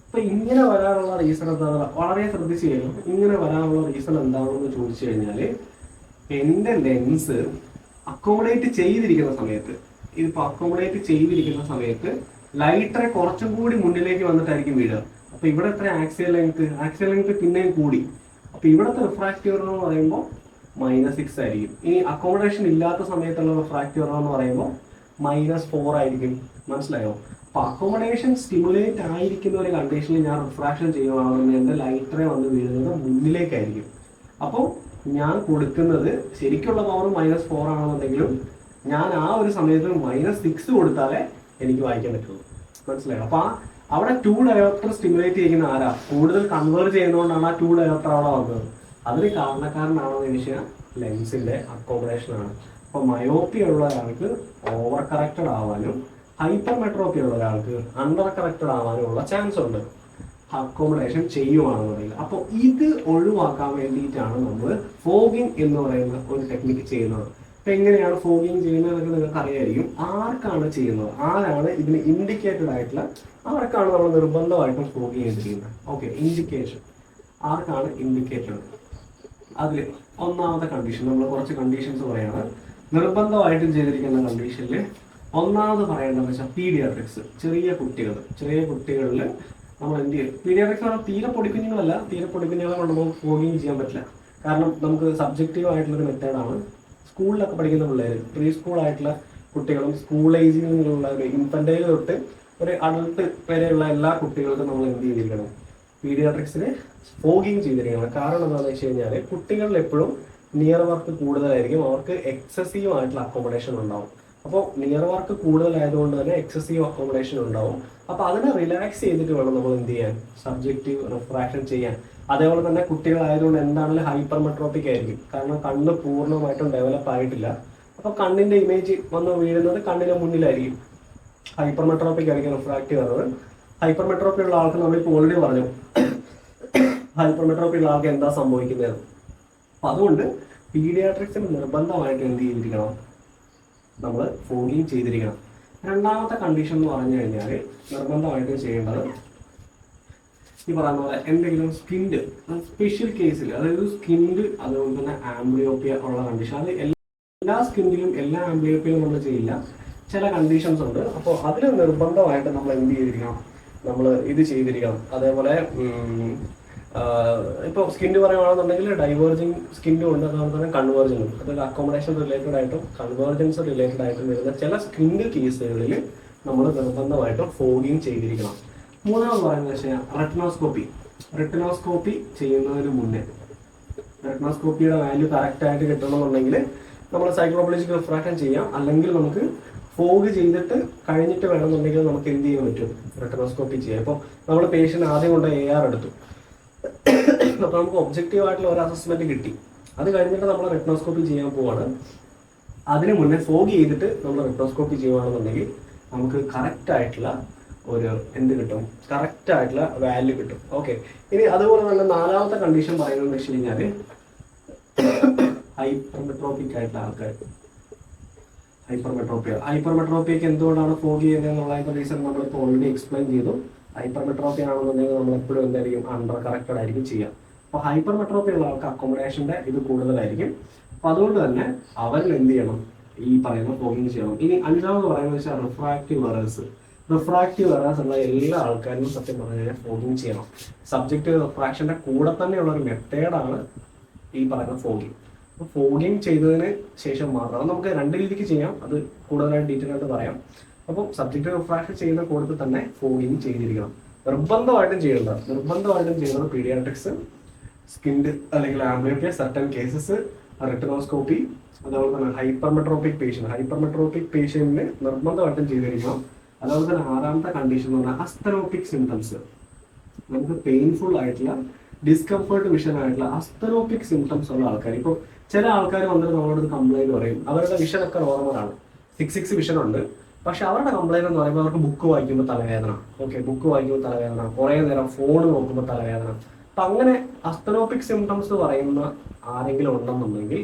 അപ്പൊ ഇങ്ങനെ വരാനുള്ള റീസൺ എന്താണെന്ന് വളരെ ശ്രദ്ധിച്ചു കഴിഞ്ഞു. ഇങ്ങനെ വരാനുള്ള റീസൺ എന്താണെന്ന് ചോദിച്ചു കഴിഞ്ഞാല് എന്റെ ലെൻസ് അക്കോമഡേറ്റ് ചെയ്തിരിക്കുന്ന സമയത്ത് ലൈറ്ററെ കുറച്ചും കൂടി മുന്നിലേക്ക് വന്നിട്ടായിരിക്കും വീഴുക. അപ്പൊ ഇവിടെ എത്ര ആക്സിയൽ ലെങ്ത് പിന്നെയും കൂടി. അപ്പൊ ഇവിടുത്തെ റിഫ്രാക്റ്റീവ് എന്ന് പറയുമ്പോൾ -6 ആയിരിക്കും. ഇനി അക്കോമഡേഷൻ ഇല്ലാത്ത സമയത്തുള്ള റിഫ്രാക്റ്റീവ് എന്ന് പറയുമ്പോൾ -4 ആയിരിക്കും. മനസ്സിലായോ? അപ്പൊ അക്കോമഡേഷൻ സ്റ്റിമുലേറ്റ് ആയിരിക്കുന്ന ഒരു കണ്ടീഷനിൽ ഞാൻ റിഫ്രാക്ഷൻ ചെയ്യുവാണെന്ന് എന്റെ ലൈറ്ററെ വന്ന് വീഴുന്നത് മുന്നിലേക്കായിരിക്കും. അപ്പോൾ ഞാൻ കൊടുക്കുന്നത് ശരിക്കുള്ള പവർ -4 ആണെന്നുണ്ടെങ്കിലും ഞാൻ ആ ഒരു സമയത്ത് -6 കൊടുത്താലേ എനിക്ക് വായിക്കാൻ പറ്റുള്ളൂ. മനസ്സിലായോ? അപ്പൊ അവിടെ 2 ഡയോപ്റ്റർ സ്റ്റിമുലേറ്റ് ചെയ്യുന്ന ആരാ? കൂടുതൽ കൺവേർട്ട് ചെയ്യുന്നതുകൊണ്ടാണ് ആ 2 ഡയോപ്റ്റർ അവിടെ വന്നത്. അതിന് കാരണക്കാരനാണെന്ന് ചോദിച്ചാൽ ലെൻസിന്റെ അക്കോമഡേഷൻ ആണ്. അപ്പൊ മയോപ്പിയ ഉള്ള ഒരാൾക്ക് ഓവർ കറക്റ്റഡ് ആവാനും ഹൈപ്പർ മെട്രോപ്പി ഉള്ള ഒരാൾക്ക് അണ്ടർ കറക്റ്റഡ് ആവാനും ഉള്ള ചാൻസ് ഉണ്ട് അക്കോമഡേഷൻ ചെയ്യുവാണെന്നുണ്ടെങ്കിൽ. അപ്പോൾ ഇത് ഒഴിവാക്കാൻ വേണ്ടിയിട്ടാണ് നമ്മൾ ഫോഗിങ് എന്ന് പറയുന്ന ഒരു ടെക്നിക്ക് ചെയ്യുന്നത്. അപ്പൊ എങ്ങനെയാണ് ഫോഗിങ് ചെയ്യുന്നതെന്നൊക്കെ നിങ്ങൾക്ക് അറിയായിരിക്കും. ആർക്കാണ് ചെയ്യുന്നത്, ആരാണ് ഇതിന് ഇൻഡിക്കേറ്റഡ് ആയിട്ടുള്ള, ആർക്കാണ് നമ്മൾ നിർബന്ധമായിട്ടും ഫോഗിങ് ചെയ്തിരിക്കുന്നത്? ഓക്കെ, ഇൻഡിക്കേഷൻ ആർക്കാണ് ഇൻഡിക്കേറ്റഡ്? അതിൽ ഒന്നാമത്തെ കണ്ടീഷൻ, നമ്മൾ കുറച്ച് കണ്ടീഷൻസ് പറയാണ്. നിർബന്ധമായിട്ടും ചെയ്തിരിക്കുന്ന കണ്ടീഷനിൽ ഒന്നാമത് പറയേണ്ടതെന്ന് വെച്ചാൽ പീഡിയാട്രിക്സ്, ചെറിയ കുട്ടികളിൽ നമ്മൾ എന്ത് ചെയ്യും? പീഡിയാട്രിക്സ് പറഞ്ഞാൽ തീരെ പൊടിക്കുഞ്ഞുങ്ങളല്ല. തീരെ പൊടിക്കുഞ്ഞുങ്ങളെ കൊണ്ട് നമുക്ക് ഫോഗിങ് ചെയ്യാൻ പറ്റില്ല. കാരണം നമുക്ക് സബ്ജക്റ്റീവ് ആയിട്ടുള്ളൊരു മെത്തേഡാണ്. സ്കൂളിലൊക്കെ പഠിക്കുന്ന പിള്ളേർ, പ്രീ സ്കൂൾ ആയിട്ടുള്ള കുട്ടികളും സ്കൂൾ ഏജിൽ നിന്നുള്ള ഒരു ഇൻഫന്റൈൽ തൊട്ട് ഒരു അഡൾട്ട് വരെയുള്ള എല്ലാ കുട്ടികൾക്കും നമ്മൾ എന്ത് ചെയ്തിരിക്കണം? പീഡിയാട്രിക്സിന് ഫോഗിങ് ചെയ്തിരിക്കണം. കാരണം എന്താണെന്ന് വെച്ച് കഴിഞ്ഞാൽ കുട്ടികളിൽ എപ്പോഴും നിയർ വർക്ക് കൂടുതലായിരിക്കും, അവർക്ക് എക്സസീവ് ആയിട്ടുള്ള അക്കോമഡേഷൻ ഉണ്ടാവും. അപ്പോൾ നിയർ വർക്ക് കൂടുതലായതുകൊണ്ട് തന്നെ എക്സസീവ് അക്കോമഡേഷൻ ഉണ്ടാവും. അപ്പൊ അതിനെ റിലാക്സ് ചെയ്തിട്ട് വേണം നമ്മൾ എന്ത് ചെയ്യാൻ? സബ്ജക്റ്റീവ് റിഫ്രാക്ഷൻ ചെയ്യാൻ. അതേപോലെ തന്നെ കുട്ടികളായതുകൊണ്ട് എന്താണെങ്കിലും ഹൈപ്പർ മെട്രോപ്പിക് ആയിരിക്കും. കാരണം കണ്ണ് പൂർണ്ണമായിട്ടും ഡെവലപ്പ് ആയിട്ടില്ല. അപ്പൊ കണ്ണിന്റെ ഇമേജ് വന്ന് വീഴുന്നത് കണ്ണിന് മുന്നിലായിരിക്കും. ഹൈപ്പർ മെട്രോപ്പിക് ആയിരിക്കും റിഫ്രാക്റ്റീവ് ആണത്. ഹൈപ്പർ മെട്രോപ്പി ഉള്ള ആൾക്ക് നമ്മളിപ്പോൾ ഓൾറെഡി പറഞ്ഞു ഹൈപ്പർ മെട്രോപ്പി ഉള്ള ആൾക്ക് എന്താ സംഭവിക്കുന്നത്. അപ്പൊ അതുകൊണ്ട് പീഡിയാട്രിക്സിന് നിർബന്ധമായിട്ട് എന്ത് ചെയ്തിരിക്കണം? നമ്മൾ ഫോഗിങ് ചെയ്തിരിക്കണം. രണ്ടാമത്തെ കണ്ടീഷൻ എന്ന് പറഞ്ഞു കഴിഞ്ഞാൽ നിർബന്ധമായിട്ട് ചെയ്യേണ്ടത് ഈ പറയുന്ന പോലെ എന്തെങ്കിലും സ്കിൻഡ് സ്പെഷ്യൽ കേസിൽ, അതായത് സ്കിൻഡ് അതുകൊണ്ട് തന്നെ ആംബ്ലിയോപ്പിയ ഉള്ള കണ്ടീഷൻ, അത് എല്ലാ സ്കിന്നിലും എല്ലാ ആംബ്ലിയോപ്പിയയിലും നമ്മൾ ചെയ്യില്ല, ചില കണ്ടീഷൻസ് ഉണ്ട്. അപ്പോൾ അതിൽ നിർബന്ധമായിട്ട് നമ്മൾ എന്ത് ചെയ്തിരിക്കണം? നമ്മൾ ഇത് ചെയ്തിരിക്കണം. അതേപോലെ ഇപ്പോൾ സ്കിന്ന് പറയുകയാണെന്നുണ്ടെങ്കിൽ ഡൈവേർജിങ് സ്കിന്നും ഉണ്ട്, അതുപോലെ തന്നെ കൺവേർജനും ഉണ്ട്. അതായത് അക്കോമഡേഷൻ റിലേറ്റഡ് ആയിട്ടും കൺവേർജൻസ് റിലേറ്റഡ് ആയിട്ടും വരുന്ന ചില സ്കിന്ന് കേസുകളിൽ നമ്മൾ നിർബന്ധമായിട്ടും ഫോഗിങ് ചെയ്തിരിക്കണം. മൂന്നാമത് പറയുന്നത് വെച്ചാൽ റെറ്റിനോസ്കോപ്പി ചെയ്യുന്നതിന് മുന്നേ റെറ്റിനോസ്കോപ്പിയുടെ വാല്യൂ കറക്റ്റ് ആയിട്ട് കിട്ടണമെന്നുണ്ടെങ്കിൽ നമ്മൾ സൈക്ലോപ്ലജിക്കൽ റിഫ്രാക്ഷൻ ചെയ്യാം. അല്ലെങ്കിൽ നമുക്ക് ഫോഗ് ചെയ്തിട്ട് കഴിഞ്ഞിട്ട് വേണമെന്നുണ്ടെങ്കിൽ നമുക്ക് എന്ത് ചെയ്യാൻ പറ്റും? റെറ്റിനോസ്കോപ്പി ചെയ്യാം. ഇപ്പോൾ നമ്മൾ പേഷ്യൻ്റ് ആദ്യം കൊണ്ട് AR എടുത്തു, അപ്പോൾ നമുക്ക് ഒബ്ജക്റ്റീവ് ആയിട്ടുള്ള ഒരു അസസ്മെന്റ് കിട്ടി. അത് കഴിഞ്ഞിട്ട് നമ്മൾ റെറ്റിനോസ്കോപ്പി ചെയ്യാൻ പോവാണ്. അതിന് മുന്നേ ഫോഗ് ചെയ്തിട്ട് നമ്മൾ റെറ്റിനോസ്കോപ്പി ചെയ്യുകയാണെന്നുണ്ടെങ്കിൽ നമുക്ക് കറക്റ്റ് ആയിട്ടുള്ള ഒരു എന്ത് കിട്ടും? കറക്റ്റ് ആയിട്ടുള്ള വാല്യൂ കിട്ടും. ഓക്കെ, ഇനി അതുപോലെ തന്നെ നാലാമത്തെ കണ്ടീഷൻ പറയുന്നത് വെച്ച് കഴിഞ്ഞാൽ ഹൈപ്പർമെട്രോപ്പിക് ആയിട്ടുള്ള ആൾക്കാർ, ഹൈപ്പർമെട്രോപ്പിയക്ക് എന്തുകൊണ്ടാണ് ഫോഗ് ചെയ്യുന്നത് എന്നുള്ള റീസൺ നമ്മളിപ്പോൾ ഓൾറെഡി എക്സ്പ്ലെയിൻ ചെയ്തു. ഹൈപ്പർമെട്രോപ്പി ആണെന്നുണ്ടെങ്കിൽ നമ്മൾ എപ്പോഴും എന്തായിരിക്കും? അണ്ടർ കറക്റ്റഡ് ആയിരിക്കും ചെയ്യുക. അപ്പോൾ ഹൈപ്പർമെട്രോപ്പി ഉള്ള ആൾക്ക് അക്കോമഡേഷന്റെ ഇത് കൂടുതലായിരിക്കും. അപ്പൊ അതുകൊണ്ട് തന്നെ അവരിൽ എന്ത് ചെയ്യണം? ഈ പറയുന്ന ഫോഗിങ് ചെയ്യണം. ഇനി അഞ്ചാമത് പറയുന്നത് വെച്ചാൽ റിഫ്രാക്റ്റീവ് എറേഴ്സ് ഉള്ള എല്ലാ ആൾക്കാരും സത്യം പറഞ്ഞു കഴിഞ്ഞാൽ ഫോഗിങ് ചെയ്യണം. സബ്ജക്റ്റീവ് റിഫ്രാക്ഷന്റെ കൂടെ തന്നെയുള്ള ഒരു മെത്തേഡാണ് ഈ പറയുന്ന ഫോഗിങ്. അപ്പോൾ ഫോഗിങ് ചെയ്തതിന് ശേഷം മാത്രം, അത് നമുക്ക് രണ്ട് രീതിക്ക് ചെയ്യാം, അത് കൂടുതലായിട്ട് ഡീറ്റെയിൽ ആയിട്ട് പറയാം. അപ്പോൾ സബ്ജക്റ്റീവ് റിഫ്രാക്ഷൻ ചെയ്യുന്ന കൂട്ടത്തിൽ തന്നെ ഫോഗിങ് ചെയ്തിരിക്കണം. നിർബന്ധമായിട്ടും ചെയ്യുന്നത് പീഡിയാട്രിക്സ്, സ്കിൻഡ് അല്ലെങ്കിൽ ആംബ്ലിയോപ്പിയ, സർട്ടൻ കേസസ്, റെറ്റിനോസ്കോപ്പി, അതുപോലെ തന്നെ ഹൈപ്പർമെട്രോപ്പിക് പേഷ്യന്റിന് നിർബന്ധമായിട്ടും ചെയ്തിരിക്കണം. അതുപോലെ തന്നെ ആറാമത്തെ കണ്ടീഷൻ എന്ന് പറഞ്ഞാൽ അസ്തനോപ്പിക് സിംറ്റംസ്, നമുക്ക് പെയിൻഫുൾ ആയിട്ടുള്ള ഡിസ്കംഫർട്ട് വിഷൻ ആയിട്ടുള്ള അസ്തനോപ്പിക് സിംറ്റംസ് ഉള്ള ആൾക്കാർ. ഇപ്പോൾ ചില ആൾക്കാർ വന്നിട്ട് നമ്മളോട് കംപ്ലൈന്റ് പറയും, അവരുടെ വിഷനൊക്കെ നോർമലാണ്, 6 വിഷൻ ഉണ്ട്, പക്ഷെ അവരുടെ കംപ്ലൈന്റ് എന്ന് പറയുമ്പോൾ അവർക്ക് ബുക്ക് വായിക്കുമ്പോൾ തലവേദന, കുറേ നേരം ഫോൺ നോക്കുമ്പോൾ തലവേദന. അപ്പൊ അങ്ങനെ അസ്തനോപ്പിക് സിംറ്റംസ് പറയുന്ന ആരെങ്കിലും ഉണ്ടെന്നുണ്ടെങ്കിൽ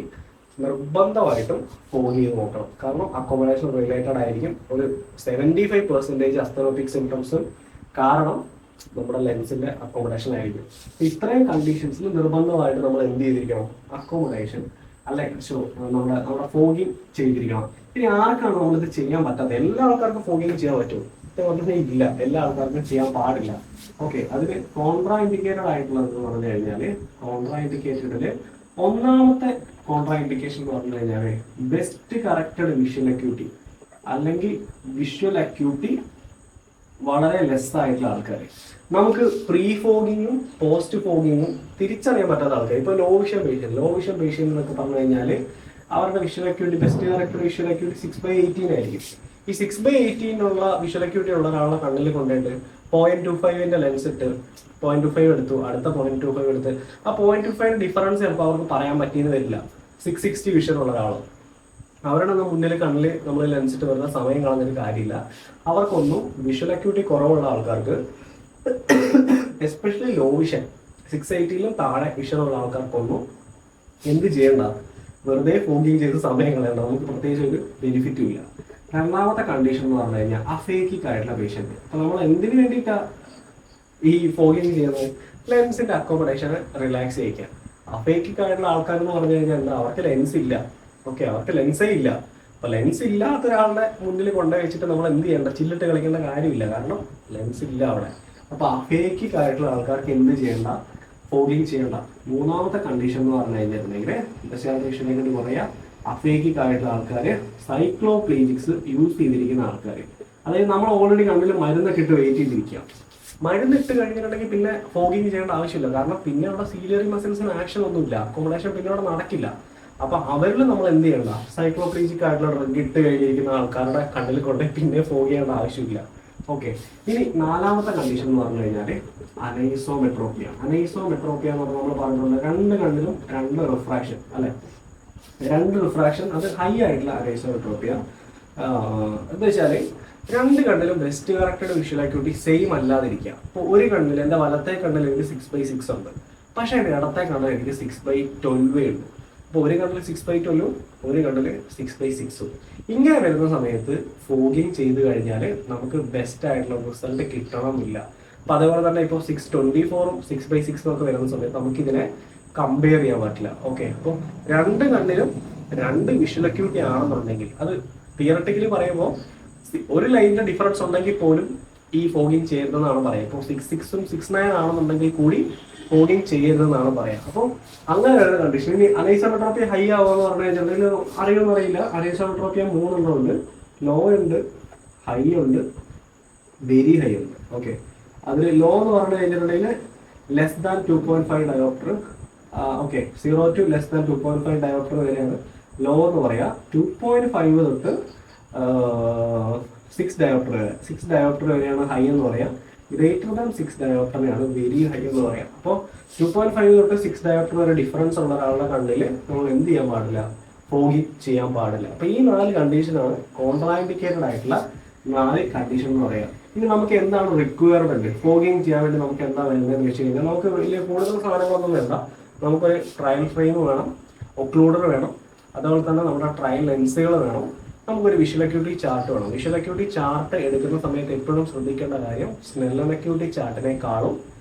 നിർബന്ധമായിട്ടും ഫോഗ് ചെയ്ത് നോക്കണം. കാരണം അക്കോമഡേഷൻ റിലേറ്റഡ് ആയിരിക്കും. ഒരു 75% അസ്തനോപ്പിക് സിംറ്റംസും കാരണം നമ്മുടെ ലെൻസിന്റെ അക്കോമഡേഷൻ ആയിരിക്കും. ഇത്രയും കണ്ടീഷൻസിൽ നിർബന്ധമായിട്ട് നമ്മൾ എന്ത് ചെയ്തിരിക്കണം? അക്കോമഡേഷൻ നമ്മുടെ ഫോഗിങ് ചെയ്തിരിക്കണം. ഇനി ആർക്കാണ് നമ്മളിത് ചെയ്യാൻ പറ്റാത്തത്? എല്ലാ ആൾക്കാർക്കും ഫോഗിങ് ചെയ്യാൻ പറ്റുമോ? ഇല്ല, എല്ലാ ആൾക്കാർക്കും ചെയ്യാൻ പാടില്ല. ഓക്കെ, അതിന് കോൺട്രാ ഇൻഡിക്കേറ്റഡ് ആയിട്ടുള്ളത് എന്ന് പറഞ്ഞു കഴിഞ്ഞാൽ, കോൺട്രാ ഇൻഡിക്കേറ്റഡില് ഒന്നാമത്തെ കോൺട്രാ ഇൻഡിക്കേഷൻ എന്ന് പറഞ്ഞു കഴിഞ്ഞാൽ ബെസ്റ്റ് കറക്റ്റഡ് വിഷ്വൽ അക്യൂട്ടി അല്ലെങ്കിൽ വിഷ്വൽ അക്യൂട്ടി വളരെ ലെസ് ആയിട്ടുള്ള ആൾക്കാർ. നമുക്ക് പ്രീ ഫോഗിങ്ങും പോസ്റ്റ് ഫോഗിങ്ങും തിരിച്ചറിയാൻ പറ്റാത്ത ആൾക്കാർ. ഇപ്പൊ ലോ വിഷൻ പേഷ്യന്റ് എന്നൊക്കെ പറഞ്ഞു കഴിഞ്ഞാൽ അവരുടെ visual acuity, best corrected visual acuity 6/18 ആയിരിക്കും. ഈ 6/18 വിഷ്വൽ അക്യൂട്ടി ഉള്ള ഒരാളുടെ കണ്ണിൽ കൊണ്ടുപോയിട്ട് 0.25 ലെൻസ് ഇട്ട് 0.25 എടുത്തു, അടുത്ത 0.25 എടുത്ത് ആ 0.25 ഡിഫറൻസ് ചിലപ്പോൾ അവർക്ക് പറയാൻ പറ്റിയെന്ന് വരില്ല. 660 വിഷൻ ഉള്ള ഒരാൾ അവരുടെ മുന്നിൽ കണ്ണിൽ നമ്മൾ ലെൻസ് ഇട്ട് വരുന്ന സമയം കളഞ്ഞൊരു കാര്യമില്ല. അവർക്കൊന്നും വിഷ്വൽ അക്യൂട്ടി കുറവുള്ള ആൾക്കാർക്ക്, എസ്പെഷ്യലി ലോ വിഷൻ 680 താഴെ വിഷൻ ഉള്ള ആൾക്കാർക്കൊന്നും എന്ത് ചെയ്യണ്ട, വെറുതെ ഫോഗിങ് ചെയ്ത് സമയം കളയണ്ട. നമുക്ക് പ്രത്യേകിച്ച് ഒരു ബെനിഫിറ്റും ഇല്ല. രണ്ടാമത്തെ കണ്ടീഷൻ എന്ന് പറഞ്ഞു കഴിഞ്ഞാൽ അഫേക്കിക് ആയിട്ടുള്ള പേഷ്യന്റ്. അപ്പൊ നമ്മൾ എന്തിനു വേണ്ടിയിട്ടാണ് ഈ ഫോഗിങ് ചെയ്യുന്നത്? ലെൻസിന്റെ അക്കോമഡേഷൻ റിലാക്സ് ചെയ്യിക്കാൻ. അഫേക്കിക് ആയിട്ടുള്ള ആൾക്കാർ എന്ന് പറഞ്ഞു കഴിഞ്ഞാൽ എന്താ, അവർക്ക് ലെൻസ് ഇല്ല. ഓക്കെ, അവർക്ക് ലെൻസേ ഇല്ല. അപ്പൊ ലെൻസ് ഇല്ലാത്ത ഒരാളുടെ മുന്നിൽ കൊണ്ടുപോയി വെച്ചിട്ട് നമ്മൾ എന്ത് ചെയ്യണ്ട, ചില്ലിട്ട് കളിക്കേണ്ട കാര്യമില്ല, കാരണം ലെൻസ് ഇല്ല അവിടെ. അപ്പൊ അഫേക്കിക് ആയിട്ടുള്ള ആൾക്കാർക്ക് എന്ത് ചെയ്യണ്ട, ഫോഗിങ് ചെയ്യണ്ട. മൂന്നാമത്തെ കണ്ടീഷൻ എന്ന് പറഞ്ഞു കഴിഞ്ഞിട്ടുണ്ടെങ്കിൽ ഇൻഡസ്ട്രിയലൈസേഷനെ കൊണ്ട് പറയാം, അഫേക്കിക് ആയിട്ടുള്ള ആൾക്കാര് സൈക്ലോപ്ലീജിക്സ് യൂസ് ചെയ്തിരിക്കുന്ന ആൾക്കാർ. അതായത് നമ്മൾ ഓൾറെഡി കണ്ണിൽ മരുന്നൊക്കെ ഇട്ട് വെയിറ്റ് ചെയ്തിരിക്കുക. മരുന്ന് ഇട്ട് കഴിഞ്ഞിട്ടുണ്ടെങ്കിൽ പിന്നെ ഫോഗിങ് ചെയ്യേണ്ട ആവശ്യമില്ല, കാരണം പിന്നെ അവിടെ സീലിയറി മസിൽസിന് ആക്ഷൻ ഒന്നുമില്ല, അക്കോമഡേഷൻ പിന്നെ അവിടെ നടക്കില്ല. അപ്പൊ അവരിൽ നമ്മൾ എന്ത് ചെയ്യണ്ട, സൈക്ലോപ്ലീജിക് ആയിട്ടുള്ള ഡ്രഗ് ഇട്ട് കഴിഞ്ഞിരിക്കുന്ന ആൾക്കാരുടെ കണ്ണിൽ കൊണ്ട് പിന്നെ ഫോഗ് ചെയ്യേണ്ട ആവശ്യമില്ല. ഓക്കെ, ഇനി നാലാമത്തെ കണ്ടീഷൻ എന്ന് പറഞ്ഞു കഴിഞ്ഞാൽ അനൈസോമെട്രോപ്പിയ. അനൈസോമെട്രോപ്പിയ എന്ന് പറഞ്ഞാൽ നമ്മൾ പറഞ്ഞിട്ടുണ്ട്, രണ്ട് കണ്ണിലും രണ്ട് റിഫ്രാക്ഷൻ, അല്ലെ, രണ്ട് റിഫ്രാക്ഷൻ. അത് ഹൈ ആയിട്ടുള്ള അനൈസോമെട്രോപ്പിയ എന്താ വെച്ചാൽ രണ്ട് കണ്ണിലും best corrected visual acuity same അല്ലാതിരിക്കുക. അപ്പോൾ ഒരു കണ്ണിൽ, എൻ്റെ വലത്തെ കണ്ണിൽ എനിക്ക് 6/6 ഉണ്ട്, പക്ഷേ എൻ്റെ ഇടത്തെ കണ്ണിൽ എനിക്ക് 6/12 ഉണ്ട്. അപ്പോൾ ഒരു കണ്ണിൽ 6/12, ഒരു കണ്ണിൽ 6/6. ഇങ്ങനെ വരുന്ന സമയത്ത് ഫോഗിങ് ചെയ്ത് കഴിഞ്ഞാൽ നമുക്ക് ബെസ്റ്റ് ആയിട്ടുള്ള റിസൾട്ട് കിട്ടണമെന്നില്ല. അപ്പൊ അതേപോലെ തന്നെ ഇപ്പോൾ 6/24 6/6 ഒക്കെ വരുന്ന സമയത്ത് നമുക്ക് ഇതിനെ കമ്പയർ ചെയ്യാൻ പറ്റില്ല. ഓക്കെ, അപ്പോൾ രണ്ട് കണ്ണിലും രണ്ട് വിഷ്വൽ അക്യൂട്ടി ആണെന്നുണ്ടെങ്കിൽ അത് തിയറട്ടിക്കലി പറയുമ്പോൾ ഒരു ലൈനിന്റെ ഡിഫറൻസ് ഉണ്ടെങ്കിൽ പോലും ഈ ഫോഗിങ് ചെയ്യരുതെന്നാണ് പറയാം. ഇപ്പോൾ 6/6ഉം 6/9 ആണെന്നുണ്ടെങ്കിൽ കൂടി ഫോഗിങ് ചെയ്യരുതെന്നാണ് പറയാം. അപ്പോൾ അങ്ങനെ വരുന്ന കണ്ടീഷൻ. ഇനി അനൈസോമെട്രോപ്പിയ ഹൈ ആവുമെന്ന് പറഞ്ഞു കഴിഞ്ഞിട്ടുണ്ടെങ്കിൽ അറിയുമെന്ന് അറിയില്ല. അനൈസോമെട്രോപ്പിയ 3 എണ്ണം ഉണ്ട്, ലോ ഉണ്ട്, ഹൈ ഉണ്ട്, വെരി ഹൈ ഉണ്ട്. ഓക്കെ, അതിൽ ലോ എന്ന് പറഞ്ഞു കഴിഞ്ഞിട്ടുണ്ടെങ്കിൽ less than 2.5 dioptre. Okay, 0 to less than 2.5 dioptre വരെയാണ് ലോ എന്ന് പറയാ. 2.5 തൊട്ട് 6 ഡയോപ്റ്റർ വരെ, 6 ഡയോപ്റ്റർ വരെയാണ് ഹൈ എന്ന് പറയാം. ഗ്രേറ്റർ ദാൻ 6 ഡയോപ്റ്ററിനെയാണ് വെരി ഹൈ എന്ന് പറയാം. അപ്പോൾ 2.5 തൊട്ട് 6 ഡയോപ്റ്റർ വരെ ഡിഫറൻസ് ഉള്ള ഒരാളുടെ കണ്ണിൽ നമ്മൾ എന്ത് ചെയ്യാൻ പാടില്ല, ഫോഗിങ് ചെയ്യാൻ പാടില്ല. അപ്പൊ ഈ 4 കണ്ടീഷനാണ് കോൺട്രാഇൻഡിക്കേറ്റഡ് ആയിട്ടുള്ള 4 കണ്ടീഷൻ എന്ന് പറയാം. ഇനി നമുക്ക് എന്താണ് റിക്വയർമെന്റ്, ഫോഗിങ് ചെയ്യാൻ വേണ്ടി നമുക്ക് എന്താ വേണ്ടതെന്ന് വെച്ച് കഴിഞ്ഞാൽ നമുക്ക് വലിയ കൂടുതൽ സാധനങ്ങളൊന്നും വേണ്ട. നമുക്കൊരു ട്രയൽ ഫ്രെയിം വേണം, ഒക്ലൂഡർ വേണം, അതുപോലെ തന്നെ നമ്മുടെ ട്രയൽ ലെൻസുകൾ വേണം, നമുക്കൊരു വിഷ്വൽ അക്യൂട്ടി ചാർട്ട് വേണം. വിഷ്വൽ അക്യൂട്ടി ചാർട്ട് എടുക്കുന്ന സമയത്ത് എപ്പോഴും ശ്രദ്ധിക്കേണ്ട കാര്യം, സ്നെല്ലൻ അക്യൂട്ടി ചാർട്ടിനേക്കാളും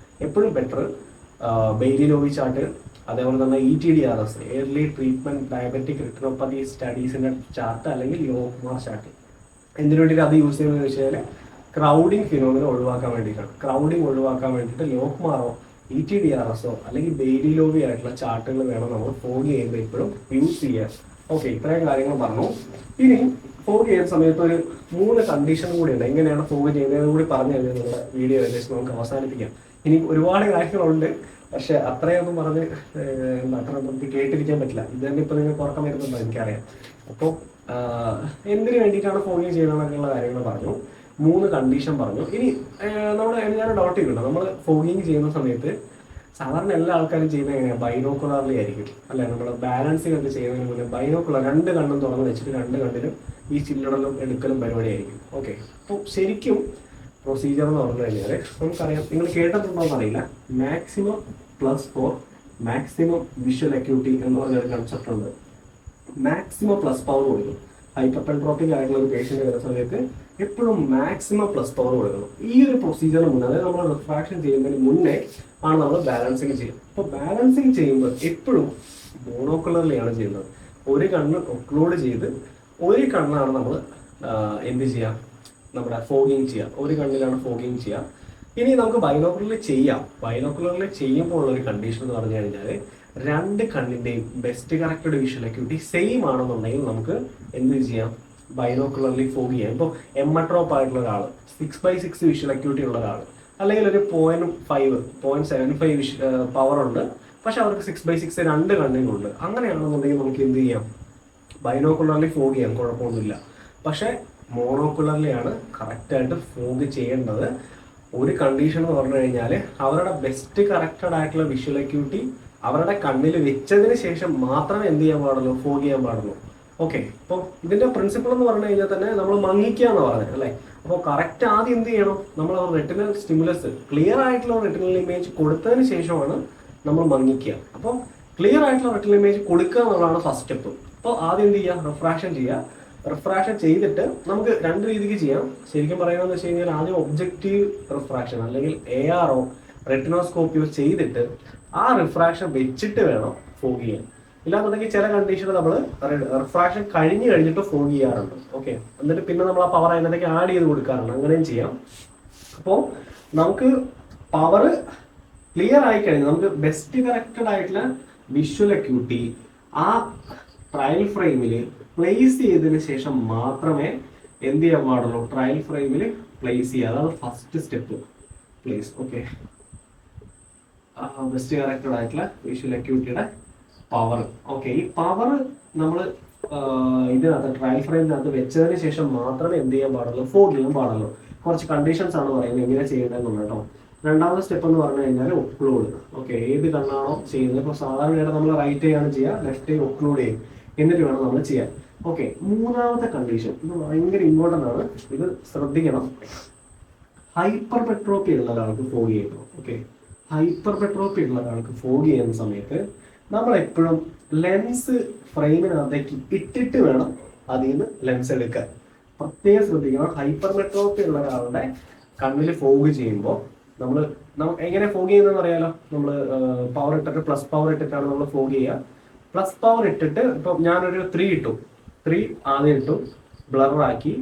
എപ്പോഴും ബെറ്റർ ബെയ്ലി-ലോവി ചാർട്ട്, അതേപോലെ തന്നെ ETDRS, early treatment diabetic retinopathy സ്റ്റഡീസിന്റെ ചാർട്ട്, അല്ലെങ്കിൽ യോഗ്മാർ ചാർട്ട്. എന്തിനു വേണ്ടിയിട്ട് അത് യൂസ് ചെയ്യുന്നത് വെച്ച് കഴിഞ്ഞാൽ ക്രൗഡിങ് ഫിനോമിന ഒഴിവാക്കാൻ വേണ്ടിയിട്ടാണ്. ക്രൗഡിങ് ഒഴിവാക്കാൻ വേണ്ടിയിട്ട് യോഗ്മാറോ ETDRSോ അല്ലെങ്കിൽ ബെയ്ലി-ലോവി ആയിട്ടുള്ള ചാർട്ടുകൾ വേണം നമ്മൾ ഫോഗ് ചെയ്യുമ്പോൾ എപ്പോഴും യൂസ് ചെയ്യാൻ. ഓക്കെ, ഇത്രയും കാര്യങ്ങൾ പറഞ്ഞു. ഇനി ഫോഗ് ചെയ്യുന്ന സമയത്ത് ഒരു 3 കണ്ടീഷൻ കൂടിയുണ്ട്. എങ്ങനെയാണ് ഫോഗ് ചെയ്യുന്നതെന്ന് കൂടി പറഞ്ഞു കഴിഞ്ഞാൽ നമ്മുടെ വീഡിയോ ഏകദേശം നമുക്ക് അവസാനിപ്പിക്കാം. ഇനി ഒരുപാട് കാര്യങ്ങളുണ്ട്, പക്ഷെ അത്രയൊന്നും പറഞ്ഞ് അത്ര നമുക്ക് കേട്ടിരിക്കാൻ പറ്റില്ല. ഇത് തന്നെ ഇപ്പൊ നിങ്ങൾക്ക് ഉറക്കം വരുന്നുണ്ടോ എനിക്കറിയാം. അപ്പോൾ എന്തിനു വേണ്ടിയിട്ടാണ് ഫോഗ് ചെയ്യണമെന്നുള്ള കാര്യങ്ങൾ പറഞ്ഞു, 3 കണ്ടീഷൻ പറഞ്ഞു. ഇനി നമ്മൾ ഞാൻ ഡൗട്ട് ചെയ്തിട്ടുണ്ട്, നമ്മൾ ഫോഗിങ് ചെയ്യുന്ന സമയത്ത് സാധാരണ എല്ലാ ആൾക്കാരും ചെയ്യുന്നത് എങ്ങനെയാണ്, ബൈനോക്കുലർലി ആയിരിക്കും, അല്ലെ? നമ്മൾ ബാലൻസിംഗ് ഒക്കെ ചെയ്യുന്നതിന് മുന്നേ ബൈനോക്കുലർ 2 കണ്ണും തുറന്ന് വെച്ചിട്ട് 2 കണ്ണിലും ഈ ചില്ലടലും എടുക്കലും പരിപാടിയായിരിക്കും. ഓക്കെ, അപ്പോൾ ശരിക്കും പ്രൊസീജിയർ എന്ന് പറഞ്ഞു കഴിഞ്ഞാൽ നമുക്കറിയാം, നിങ്ങൾ കേട്ടിട്ടുണ്ടോ എന്നറിയില്ല, മാക്സിമം +4 മാക്സിമം വിഷ്വൽ അക്യൂട്ടി എന്ന് പറഞ്ഞൊരു കൺസെപ്റ്റ് ഉണ്ട്. മാക്സിമം പ്ലസ് പവർ കൊടുക്കും. ഹൈപ്പർപെൻട്രോപ്പിക് ആയിട്ടുള്ള ഒരു പേഷ്യന്റ് വരുന്ന സമയത്ത് എപ്പോഴും മാക്സിമം പ്ലസ് പവർ കൊടുക്കണം. ഈ ഒരു പ്രൊസീജിയറിന് മുന്നേ, അതായത് നമ്മൾ റിഫ്രാക്ഷൻ ചെയ്യുന്നതിന് മുന്നേ ആണ് നമ്മൾ ബാലൻസിങ് ചെയ്യുക. അപ്പോൾ ബാലൻസിങ് ചെയ്യുമ്പോൾ എപ്പോഴും മോണോക്കുലറിലാണ് ചെയ്യുന്നത്. ഒരു കണ്ണ് ഒക്ലൂഡ് ചെയ്ത് ഒരു കണ്ണാണ് നമ്മൾ എന്ത് ചെയ്യുക, നമ്മുടെ ഫോഗിങ് ചെയ്യുക. ഒരു കണ്ണിലാണ് ഫോഗിങ് ചെയ്യുക. ഇനി നമുക്ക് ബൈനോക്കുലറിൽ ചെയ്യാം. ബൈനോക്കുലറിൽ ചെയ്യുമ്പോൾ ഉള്ളൊരു കണ്ടീഷൻ എന്ന് പറഞ്ഞു കഴിഞ്ഞാൽ 2 കണ്ണിന്റെയും best corrected visual acuity same ആണെന്നുണ്ടെങ്കിൽ നമുക്ക് എന്ത് ചെയ്യാം, ബൈനോക്കുലർലി ഫോഗ് ചെയ്യാം. ഇപ്പോൾ എമ്മട്രോപ്പ് ആയിട്ടുള്ള ഒരാൾ, 6/6 വിഷ്വൽ അക്യൂട്ടി ഉള്ള ഒരാൾ, അല്ലെങ്കിൽ ഒരു 0.75 പവർ ഉണ്ട്, പക്ഷെ അവർക്ക് 6/6 2 കണ്ണിനുണ്ട്, അങ്ങനെയാണെന്നുണ്ടെങ്കിൽ നമുക്ക് എന്ത് ചെയ്യാം, ബൈനോക്കുലർലി ഫോഗ് ചെയ്യാം, കുഴപ്പമൊന്നുമില്ല. പക്ഷെ മോണോക്കുലറിലെയാണ് കറക്റ്റായിട്ട് ഫോഗ് ചെയ്യേണ്ടത്. ഒരു കണ്ടീഷൻ എന്ന് പറഞ്ഞു കഴിഞ്ഞാൽ അവരുടെ ബെസ്റ്റ് കറക്റ്റഡ് ആയിട്ടുള്ള വിഷ്വൽ അക്യൂട്ടി അവരുടെ കണ്ണിൽ വെച്ചതിന് ശേഷം മാത്രമേ എന്ത് ചെയ്യാൻ പാടുള്ളൂ, ഫോഗ് ചെയ്യാൻ പാടുള്ളൂ. ഓക്കെ, അപ്പോൾ ഇതിന്റെ പ്രിൻസിപ്പിൾ എന്ന് പറഞ്ഞു കഴിഞ്ഞാൽ തന്നെ നമ്മൾ മങ്ങിക്കുക എന്ന് പറഞ്ഞത് അല്ലേ. അപ്പോൾ കറക്റ്റ് ആദ്യം എന്ത് ചെയ്യണം, നമ്മൾ റെറ്റിനൽ സ്റ്റിമുലസ് ക്ലിയർ ആയിട്ടുള്ള റെറ്റിനൽ ഇമേജ് കൊടുത്തതിന് ശേഷമാണ് നമ്മൾ മങ്ങിക്കുക. അപ്പോൾ ക്ലിയർ ആയിട്ടുള്ള റെറ്റിനൽ ഇമേജ് കൊടുക്കുക എന്നുള്ളതാണ് ഫസ്റ്റ് സ്റ്റെപ്പ്. അപ്പോൾ ആദ്യം എന്ത് ചെയ്യുക, റിഫ്രാക്ഷൻ ചെയ്യുക. റിഫ്രാക്ഷൻ ചെയ്തിട്ട് നമുക്ക് രണ്ട് രീതിക്ക് ചെയ്യാം. ശരിക്കും പറയുകയെന്ന് വെച്ച് കഴിഞ്ഞാൽ ആദ്യം ഒബ്ജക്റ്റീവ് റിഫ്രാക്ഷൻ അല്ലെങ്കിൽ ARO റെറ്റിനോസ്കോപ്പിയോ ചെയ്തിട്ട് ആ റിഫ്രാക്ഷൻ വെച്ചിട്ട് വേണം ഫോഗ് ചെയ്യാൻ. ഇല്ലാന്നുണ്ടെങ്കിൽ ചില കണ്ടീഷനിൽ നമ്മൾ റിഫ്രാക്ഷൻ കഴിഞ്ഞിട്ട് ഫോഗ് ചെയ്യാറുണ്ട്. ഓക്കെ, എന്നിട്ട് പിന്നെ നമ്മൾ ആ പവർ അതിനകത്തേക്ക് ആഡ് ചെയ്ത് കൊടുക്കാറുണ്ട്. അങ്ങനെയും ചെയ്യാം. അപ്പോൾ നമുക്ക് പവർ ക്ലിയർ ആയി കഴിഞ്ഞാൽ നമുക്ക് ബെസ്റ്റ് കറക്റ്റഡ് ആയിട്ടുള്ള വിഷ്വൽ അക്യൂട്ടി ആ ട്രയൽ ഫ്രെയിമിൽ പ്ലേസ് ചെയ്തതിന് ശേഷം മാത്രമേ എന്ത് ചെയ്യാൻ പാടുള്ളൂ, ട്രയൽ ഫ്രെയിമിൽ പ്ലേസ് ചെയ്യുക. അതാണ് first step, place. Okay, best corrected ആയിട്ടുള്ള വിഷ്വൽ അക്യൂട്ടിയുടെ പവർ. ഓക്കെ, ഈ പവർ നമ്മൾ ഇതിനകത്ത് ട്രയൽ ഫ്രെയിമിനകത്ത് വെച്ചതിന് ശേഷം മാത്രമേ എന്ത് ചെയ്യാൻ പാടുള്ളൂ, ഫോഗ് ചെയ്യാൻ പാടുള്ളൂ. കുറച്ച് കണ്ടീഷൻസ് ആണ് പറയുന്നത് എങ്ങനെ ചെയ്യേണ്ടതെന്നുള്ളത് കേട്ടോ. രണ്ടാമത്തെ സ്റ്റെപ്പ് എന്ന് പറഞ്ഞു കഴിഞ്ഞാൽ ഒക്ലൂഡ്. ഓക്കെ, ഏത് കണ്ണാണോ ചെയ്യുന്നത്, ഇപ്പോൾ സാധാരണയായിട്ട് നമ്മൾ റൈറ്റ് ആണ് ചെയ്യുക, ലെഫ്റ്റ് ഒക്ലൂഡ് ചെയ്യും, എന്നിട്ട് വേണം നമ്മൾ ചെയ്യാൻ. ഓക്കെ, മൂന്നാമത്തെ കണ്ടീഷൻ ഇത് ഭയങ്കര ഇമ്പോർട്ടൻ്റ് ആണ്, ഇത് ശ്രദ്ധിക്കണം. ഹൈപ്പർ പെട്രോപ്പി ഉള്ള ഒരാൾക്ക് ഫോഗ് ചെയ്യുന്നു. ഓക്കെ, ഹൈപ്പർ പെട്രോപ്പി ഉള്ള ഒരാൾക്ക് ഫോഗ് ചെയ്യുന്ന സമയത്ത് നമ്മൾ എപ്പോഴും ലെൻസ് ഫ്രെയിമിനകത്തേക്ക് ഇട്ടിട്ട് വേണം അതിൽ നിന്ന് ലെൻസ് എടുക്കാൻ. പ്രത്യേകം ശ്രദ്ധിക്കണം. ഹൈപ്പർ മെട്രോപ്പി ഉള്ള ഒരാളുടെ കണ്ണിൽ ഫോഗ് ചെയ്യുമ്പോൾ നമ്മൾ എങ്ങനെ ഫോഗ് ചെയ്യുന്നതെന്ന് അറിയാലോ. നമ്മൾ പവർ ഇട്ടിട്ട് പ്ലസ് പവർ ഇട്ടിട്ടാണ് നമ്മൾ ഫോഗ് ചെയ്യുക. പ്ലസ് പവർ ഇട്ടിട്ട് ഇപ്പം ഞാനൊരു 3 ഇട്ടു, 3 ആദ്യം ഇട്ടു, ബ്ലറാക്കി.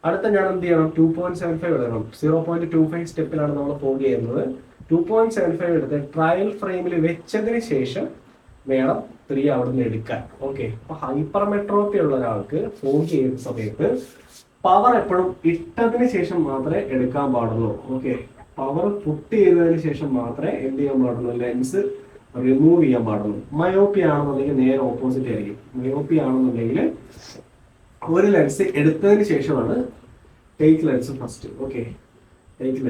അടുത്ത ഞാൻ എന്ത് ചെയ്യണം, 2.75 എടുക്കണം. 0.25 സ്റ്റെപ്പിലാണ് നമ്മൾ ഫോഗ് ചെയ്യുന്നത്. 2.75 എടുത്ത് ട്രയൽ ഫ്രെയിമിൽ വെച്ചതിന് ശേഷം വേണം 3 അവിടെ നിന്ന് എടുക്കാൻ. ഓക്കെ, അപ്പൊ ഹൈപ്പർ മെട്രോപ്പി ഉള്ള ഒരാൾക്ക് ഫോഗ് ചെയ്യുന്ന സമയത്ത് പവർ എപ്പോഴും ഇട്ടതിന് ശേഷം മാത്രമേ എടുക്കാൻ പാടുള്ളൂ. ഓക്കെ, പവർ പുട്ട് ചെയ്തതിന് ശേഷം മാത്രമേ എന്ത് ചെയ്യാൻ പാടുള്ളൂ, ലെൻസ് റിമൂവ് ചെയ്യാൻ പാടുള്ളൂ. മയോപ്പി ആണെന്നുണ്ടെങ്കിൽ നേരെ ഓപ്പോസിറ്റ് ആയിരിക്കും. മയോപ്പി ആണെന്നുണ്ടെങ്കിൽ ഒരു ലെൻസ് എടുത്തതിന് ശേഷമാണ് take lens first. Okay, take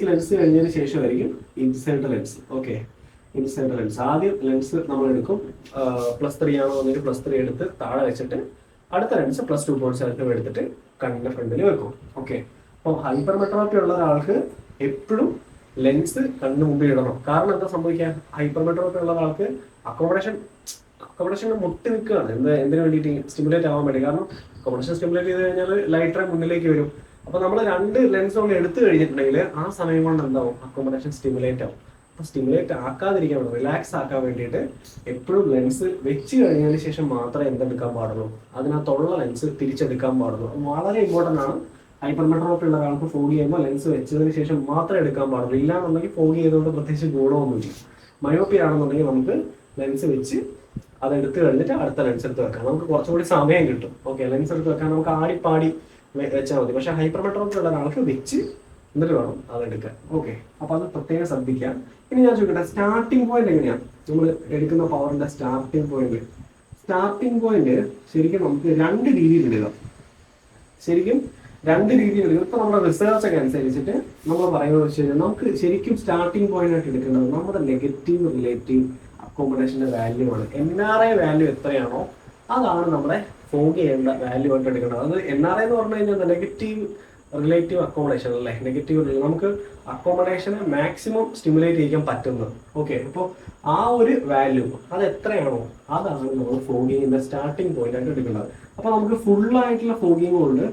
lens കഴിഞ്ഞതിന് ശേഷമായിരിക്കും inside lens. Okay, inside lens ആദ്യം ലെൻസ് നമ്മൾ എടുക്കും. +3 ആണെന്നുണ്ടെങ്കിൽ +3 എടുത്ത് താഴെ വെച്ചിട്ട് അടുത്ത ലെൻസ് +2.75 എടുത്തിട്ട് കണ്ണിന്റെ ഫ്രണ്ടിൽ വെക്കും. ഓക്കെ, അപ്പോൾ ഹൈപ്പർ മെട്രോപ്പി ഉള്ള ഒരാൾക്ക് എപ്പോഴും ലെൻസ് കണ്ണിന് മുമ്പിൽ ഇടണം. കാരണം എന്താ സംഭവിക്കുക, ഹൈപ്പർ മെട്രോപ്പി ഉള്ള ഒരാൾക്ക് അക്കോമഡേഷൻ മുട്ടി നിൽക്കുകയാണ്. എന്തിനു വേണ്ടിയിട്ട്, സ്റ്റിമുലേറ്റ് ആവാൻ വേണ്ടി. കാരണം അക്കോമഡേഷൻ സ്റ്റിമുലേറ്റ് ചെയ്ത് കഴിഞ്ഞാൽ ലൈറ്റ് മുന്നിലേക്ക് വരും. അപ്പൊ നമ്മൾ 2 ലെൻസ് കൊണ്ട് എടുത്തു കഴിഞ്ഞിട്ടുണ്ടെങ്കിൽ ആ സമയം കൊണ്ട് എന്താവും, അക്കോമഡേഷൻ സ്റ്റിമുലേറ്റ് ആവും. അപ്പൊ സ്റ്റിമുലേറ്റ് ആക്കാതിരിക്കാൻ വേണ്ടി, റിലാക്സ് ആക്കാൻ വേണ്ടിയിട്ട് എപ്പോഴും ലെൻസ് വെച്ച് കഴിഞ്ഞതിന് ശേഷം മാത്രമേ എന്തെടുക്കാൻ പാടുള്ളൂ, അതിനകത്തുള്ള ലെൻസ് തിരിച്ചെടുക്കാൻ പാടുള്ളൂ. വളരെ ഇമ്പോർട്ടൻ്റ് ആണ്. ഹൈപ്പർ മെട്രോപ്പി ഉള്ള ഒരാൾക്ക് ഫോഗ് ചെയ്യുമ്പോൾ ലെൻസ് വെച്ചതിന് ശേഷം മാത്രമേ എടുക്കാൻ പാടുള്ളൂ. ഇല്ലാന്നുണ്ടെങ്കിൽ ഫോഗ് ചെയ്തുകൊണ്ട് പ്രത്യേകിച്ച് ഗുണമൊന്നുമില്ല. മയോപ്പി ആണെന്നുണ്ടെങ്കിൽ നമുക്ക് ലെൻസ് വെച്ച് അതെടുത്ത് കഴിഞ്ഞിട്ട് അടുത്ത ലെൻസ് എടുത്ത് വെക്കാം. നമുക്ക് കുറച്ചുകൂടി സമയം കിട്ടും. ഓക്കെ, ലെൻസ് എടുത്ത് വെക്കാൻ നമുക്ക് ആടിപ്പാടി വെച്ചാൽ മതി. പക്ഷെ ഹൈപ്പർ മെട്രോപ്പി ഉള്ള ഒരാൾക്ക് വെച്ച് എന്നിട്ട് വേണം അതെടുക്കാൻ. ഓക്കെ, അപ്പൊ അത് പ്രത്യേകം ശ്രദ്ധിക്കാം. ഇനി ഞാൻ ചോദിക്കട്ടെ, സ്റ്റാർട്ടിംഗ് പോയിന്റ് എങ്ങനെയാണ് നമ്മൾ എടുക്കുന്ന പവറിന്റെ സ്റ്റാർട്ടിംഗ് പോയിന്റ്? സ്റ്റാർട്ടിംഗ് പോയിന്റ് ശരിക്കും നമുക്ക് 2 രീതിയിൽ എടുക്കാം. ഇപ്പൊ നമ്മുടെ റിസർച്ച് ഒക്കെ അനുസരിച്ചിട്ട് നമ്മൾ പറയുന്നത് വെച്ച് കഴിഞ്ഞാൽ നമുക്ക് ശരിക്കും സ്റ്റാർട്ടിംഗ് പോയിന്റ് ആയിട്ട് എടുക്കേണ്ടത് നമ്മുടെ നെഗറ്റീവ് റിലേറ്റീവ് അക്കോമഡേഷന്റെ വാല്യൂ ആണ്. NRI വാല്യൂ എത്രയാണോ അതാണ് നമ്മുടെ ഫോഗ് ചെയ്യേണ്ട വാല്യൂ ആയിട്ട് എടുക്കേണ്ടത്. അത് NRI എന്ന് പറഞ്ഞു കഴിഞ്ഞാൽ നെഗറ്റീവ് റിലേറ്റീവ് അക്കോമഡേഷൻ അല്ലേ. നെഗറ്റീവ് നമുക്ക് അക്കോമഡേഷനെ മാക്സിമം സ്റ്റിമുലേറ്റ് ചെയ്യാൻ പറ്റുന്നത്. ഓക്കെ, അപ്പോൾ ആ ഒരു വാല്യൂ അത് എത്രയാണോ അതാണ് നമ്മൾ ഫോഗിങ്ങിന്റെ സ്റ്റാർട്ടിംഗ് പോയിന്റ് ആയിട്ട് എടുക്കേണ്ടത്. അപ്പൊ നമുക്ക് ഫുൾ ആയിട്ടുള്ള ഫോഗിങ്ങും ഉണ്ട്,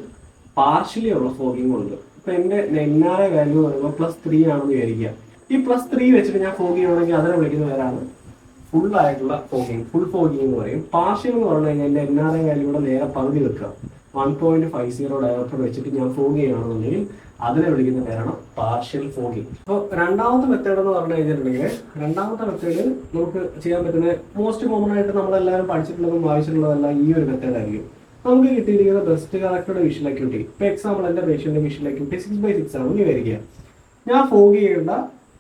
പാർഷ്യലി ഉള്ള ഫോഗിങ്ങും ഉണ്ട്. ഇപ്പൊ എന്റെ NRI വാല്യൂ എന്ന് പറയുമ്പോൾ +3 ആണെന്ന് വിചാരിക്കുക. ഈ +3 വെച്ചിട്ട് ഞാൻ ഫോഗ് ചെയ്യണമെങ്കിൽ അതിനെ വിളിക്കുന്ന പേരാണ് ഫുൾ ആയിട്ടുള്ള ഫോഗിങ്, ഫുൾ ഫോഗിങ് എന്ന് പറയും. പാർഷ്യൽ എന്ന് പറഞ്ഞു കഴിഞ്ഞാൽ എന്റെ NRI വാല്യൂടെ നേരെ പകുതി വെക്കുക. 1.50 ഡയോപ്റ്റർ വെച്ചിട്ട് ഞാൻ ഫോഗ് ചെയ്യുകയാണെന്നുണ്ടെങ്കിൽ അതിനെ വിളിക്കുന്ന പേരാണ് പാർഷ്യൽ ഫോഗിങ്. അപ്പോൾ രണ്ടാമത്തെ മെത്തേഡ് എന്ന് പറഞ്ഞു കഴിഞ്ഞിട്ടുണ്ടെങ്കിൽ, രണ്ടാമത്തെ മെത്തേഡ് നമുക്ക് ചെയ്യാൻ പറ്റുന്ന മോസ്റ്റ് കോമൺ ആയിട്ട് നമ്മളെല്ലാവരും പഠിച്ചിട്ടുള്ളതും വായിച്ചിട്ടുള്ളതെല്ലാം ഈ ഒരു മെത്തേഡ് ആയിരിക്കും. നമുക്ക് കിട്ടിയിരിക്കുന്ന ബെസ്റ്റ് കറക്റ്റഡ് വിഷ്വൽ അക്യൂട്ടി. ഇപ്പൊ എക്സാമ്പിൾ എന്റെ പേഷ്യന്റ് വിഷ്വൽ അക്യൂട്ടി 6/6 ആണെന്ന് വിചാരിക്കുക. ഞാൻ ഫോഗ് ചെയ്യേണ്ട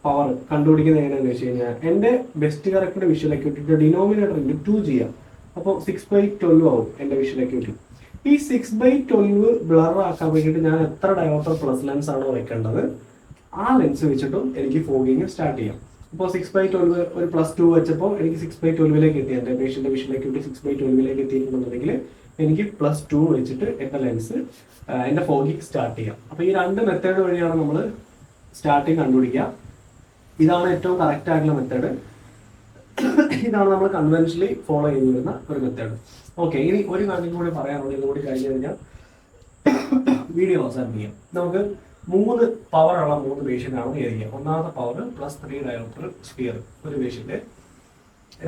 പവർ കണ്ടുപിടിക്കുന്നത് എങ്ങനെയാണെന്ന് വെച്ച് കഴിഞ്ഞാൽ എന്റെ ബെസ്റ്റ് കറക്റ്റഡ് വിഷ്വൽ അക്യൂട്ടിയുടെ ഡിനോമിനേറ്റർ 2 ചെയ്യാം. അപ്പോൾ 6/12 ആവും എന്റെ വിഷ്വൽ അക്യൂട്ടി. ഈ 6/12 ബ്ലർ ആക്കാൻ വേണ്ടിയിട്ട് ഞാൻ എത്ര ഡയോപ്റ്റർ പ്ലസ് ലെൻസ് ആണോ വെക്കേണ്ടത് ആ ലെൻസ് വെച്ചിട്ടും എനിക്ക് ഫോഗിങ് സ്റ്റാർട്ട് ചെയ്യാം. ഇപ്പോൾ 6/12 ഒരു +2 വെച്ചപ്പോൾ എനിക്ക് 6/12 എത്തി, എൻ്റെ പേഷ്യൻ്റെ വിഷനിലേക്ക് വിട്ട് 6/12 എത്തിയിട്ടുണ്ടെന്നുണ്ടെങ്കിൽ എനിക്ക് +2 വെച്ചിട്ട് എൻ്റെ ലെൻസ് എൻ്റെ ഫോഗിങ് സ്റ്റാർട്ട് ചെയ്യാം. അപ്പോൾ ഈ രണ്ട് മെത്തേഡ് വഴിയാണ് നമ്മൾ സ്റ്റാർട്ടിങ് കണ്ടുപിടിക്കുക. ഇതാണ് ഏറ്റവും കറക്റ്റ് ആയിട്ടുള്ള മെത്തേഡ്. ഇതാണ് നമ്മൾ കൺവെൻഷനലി ഫോളോ ചെയ്തു വരുന്ന ഒരു മെത്തേഡ്. ഓക്കെ, ഇനി ഒരു കാര്യം കൂടി പറയാനുള്ളത്, ഇതുകൂടി കഴിഞ്ഞ് കഴിഞ്ഞാൽ വീഡിയോ അവസാനിപ്പിക്കാം. നമുക്ക് 3 പവറുള്ള 3 പേഷ്യൻ്റ് ആണ് വിചാരിക്കുക. ഒന്നാമത്തെ പവർ +3 ഡയോപ്റ്റർ സ്ഫിയർ ഒരു പേഷ്യൻ്റ്.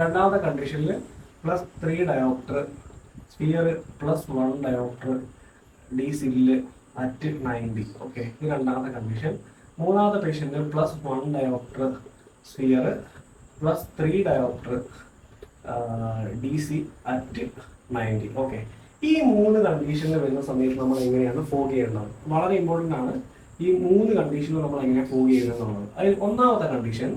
രണ്ടാമത്തെ കണ്ടീഷനിൽ +3 dioptre sphere +1 dioptre D sill at 90. Okay, ഇത് രണ്ടാമത്തെ കണ്ടീഷൻ. മൂന്നാമത്തെ patient +1 dioptre sphere +3 dioptre D C at 90. Okay, ഈ 3 കണ്ടീഷനിൽ വരുന്ന സമയത്ത് നമ്മൾ എങ്ങനെയാണ് ഫോഗ് ചെയ്യേണ്ടത് വളരെ ഇമ്പോർട്ടൻ്റ് ആണ്. ഈ 3 കണ്ടീഷനിൽ നമ്മൾ എങ്ങനെ ഫോഗ് ചെയ്യുന്നത്. അതിൽ ഒന്നാമത്തെ കണ്ടീഷൻ,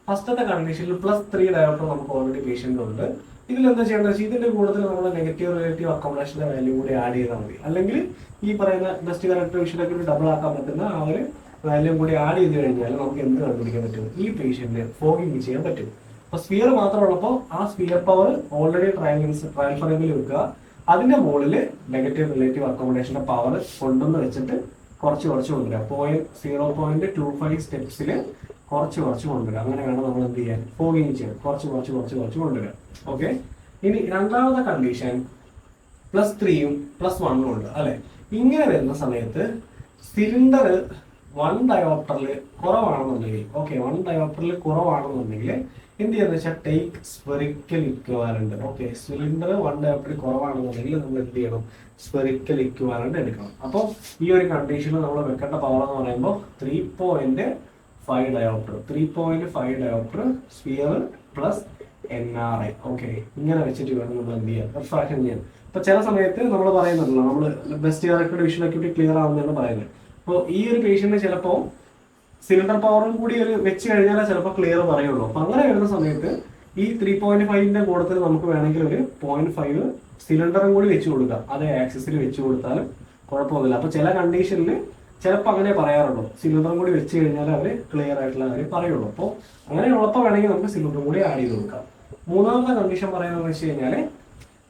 ഫസ്റ്റത്തെ കണ്ടീഷനിൽ +3 ഡയോപ്റ്റർ നമുക്ക് ഓൾറെഡി പേഷ്യൻ്റ് ഉണ്ട്. ഇതിൽ എന്താ ചെയ്യേണ്ടത് വെച്ചാൽ ഇതിന്റെ കൂടുതൽ നമ്മൾ നെഗറ്റീവ് റിലേറ്റീവ് അക്കോമഡേഷന്റെ വാല്യൂ കൂടി ആഡ് ചെയ്താൽ മതി. അല്ലെങ്കിൽ ഈ പറയുന്ന ബെസ്റ്റ് കറക്റ്റ് വിഷയൊക്കെ ഡബിൾ ആക്കാൻ പറ്റുന്ന ആ ഒരു വാല്യൂ കൂടി ആഡ് ചെയ്ത് കഴിഞ്ഞാൽ നമുക്ക് എന്ത് കണ്ടുപിടിക്കാൻ പറ്റും, ഈ പേഷ്യന്റിന് ഫോഗിങ് ചെയ്യാൻ പറ്റും. അപ്പൊ സ്ഫിയർ മാത്രമുള്ളപ്പോൾ ആ സ്ഫിയർ പവർ ഓൾറെഡി ട്രയൽ ഫ്രെയിമിൽ വെക്കുക. അതിന്റെ മുകളിൽ നെഗറ്റീവ് റിലേറ്റീവ് അക്കോമഡേഷന്റെ പവർ കൊണ്ടുവന്ന് വെച്ചിട്ട് കുറച്ച് കൊണ്ടുവരിക. 0.25 സ്റ്റെപ്സിൽ കുറച്ച് കൊണ്ടുവരിക. അങ്ങനെ വേണം നമ്മൾ എന്ത് ചെയ്യാൻ, ഫോഗിങ് ചെയ്യാൻ. കുറച്ച് കൊണ്ടുവരിക. ഓക്കെ, ഇനി രണ്ടാമത്തെ കണ്ടീഷൻ +3ഉം +1ഉം ഉണ്ട് അല്ലെ. ഇങ്ങനെ വരുന്ന സമയത്ത് സിലിണ്ടർ 1 ഡയോപ്റ്ററിൽ കുറവാണെന്നുണ്ടെങ്കിൽ, ഓക്കെ 1 ഡയോപ്റ്ററിൽ കുറവാണെന്നുണ്ടെങ്കിൽ എന്ത് ചെയ്യാന്ന് വെച്ചാൽ take spherical equivalent. Okay, cylinder 1 ഡയോപ്റ്ററിൽ കുറവാണെന്നുണ്ടെങ്കിൽ നമ്മൾ എന്ത് ചെയ്യണം, സ്ഫെറിക്കൽ ഇക്വാലന്റ് എടുക്കണം. അപ്പോൾ ഈ ഒരു കണ്ടീഷനിൽ നമ്മൾ വെക്കേണ്ട പവർ എന്ന് പറയുമ്പോൾ 3.5 dioptre 3.5 dioptre sphere +NRI. Okay, ഇങ്ങനെ വെച്ചിട്ട് വേണം നമ്മൾ എന്ത് ചെയ്യാൻ, റിഫ്രാക്ഷൻ ചെയ്യാൻ. അപ്പൊ ചില സമയത്ത് നമ്മൾ പറയുന്നുണ്ടല്ലോ, നമ്മൾ best correct vision acuity clear ആവുന്നതാണ് പറയുന്നത്. അപ്പോൾ ഈ ഒരു പേഷ്യന്റിന് ചിലപ്പോൾ സിലിണ്ടർ പവറും കൂടി ഒരു വെച്ച് കഴിഞ്ഞാൽ ചിലപ്പോൾ ക്ലിയർ പറയുള്ളൂ. അപ്പൊ അങ്ങനെ വരുന്ന സമയത്ത് ഈ 3.5ന്റെ കൂടത്തിൽ നമുക്ക് വേണമെങ്കിൽ ഒരു 0.5 സിലിണ്ടറും കൂടി വെച്ച് കൊടുക്കാം. അതേ ആക്സിസിൽ വെച്ച് കൊടുത്താലും കുഴപ്പമൊന്നുമില്ല. അപ്പൊ ചില കണ്ടീഷനിൽ ചിലപ്പോൾ അങ്ങനെ പറയാറുള്ളൂ, സിലിണ്ടറും കൂടി വെച്ച് കഴിഞ്ഞാൽ അവർ ക്ലിയർ ആയിട്ടുള്ള കാര്യം പറയുള്ളൂ. അപ്പോൾ അങ്ങനെ ഉള്ളപ്പോൾ വേണമെങ്കിൽ നമുക്ക് സിലിണ്ടറും കൂടി ആഡ് ചെയ്ത് കൊടുക്കാം. മൂന്നാമത്തെ കണ്ടീഷൻ പറയുന്നത് വെച്ച് കഴിഞ്ഞാൽ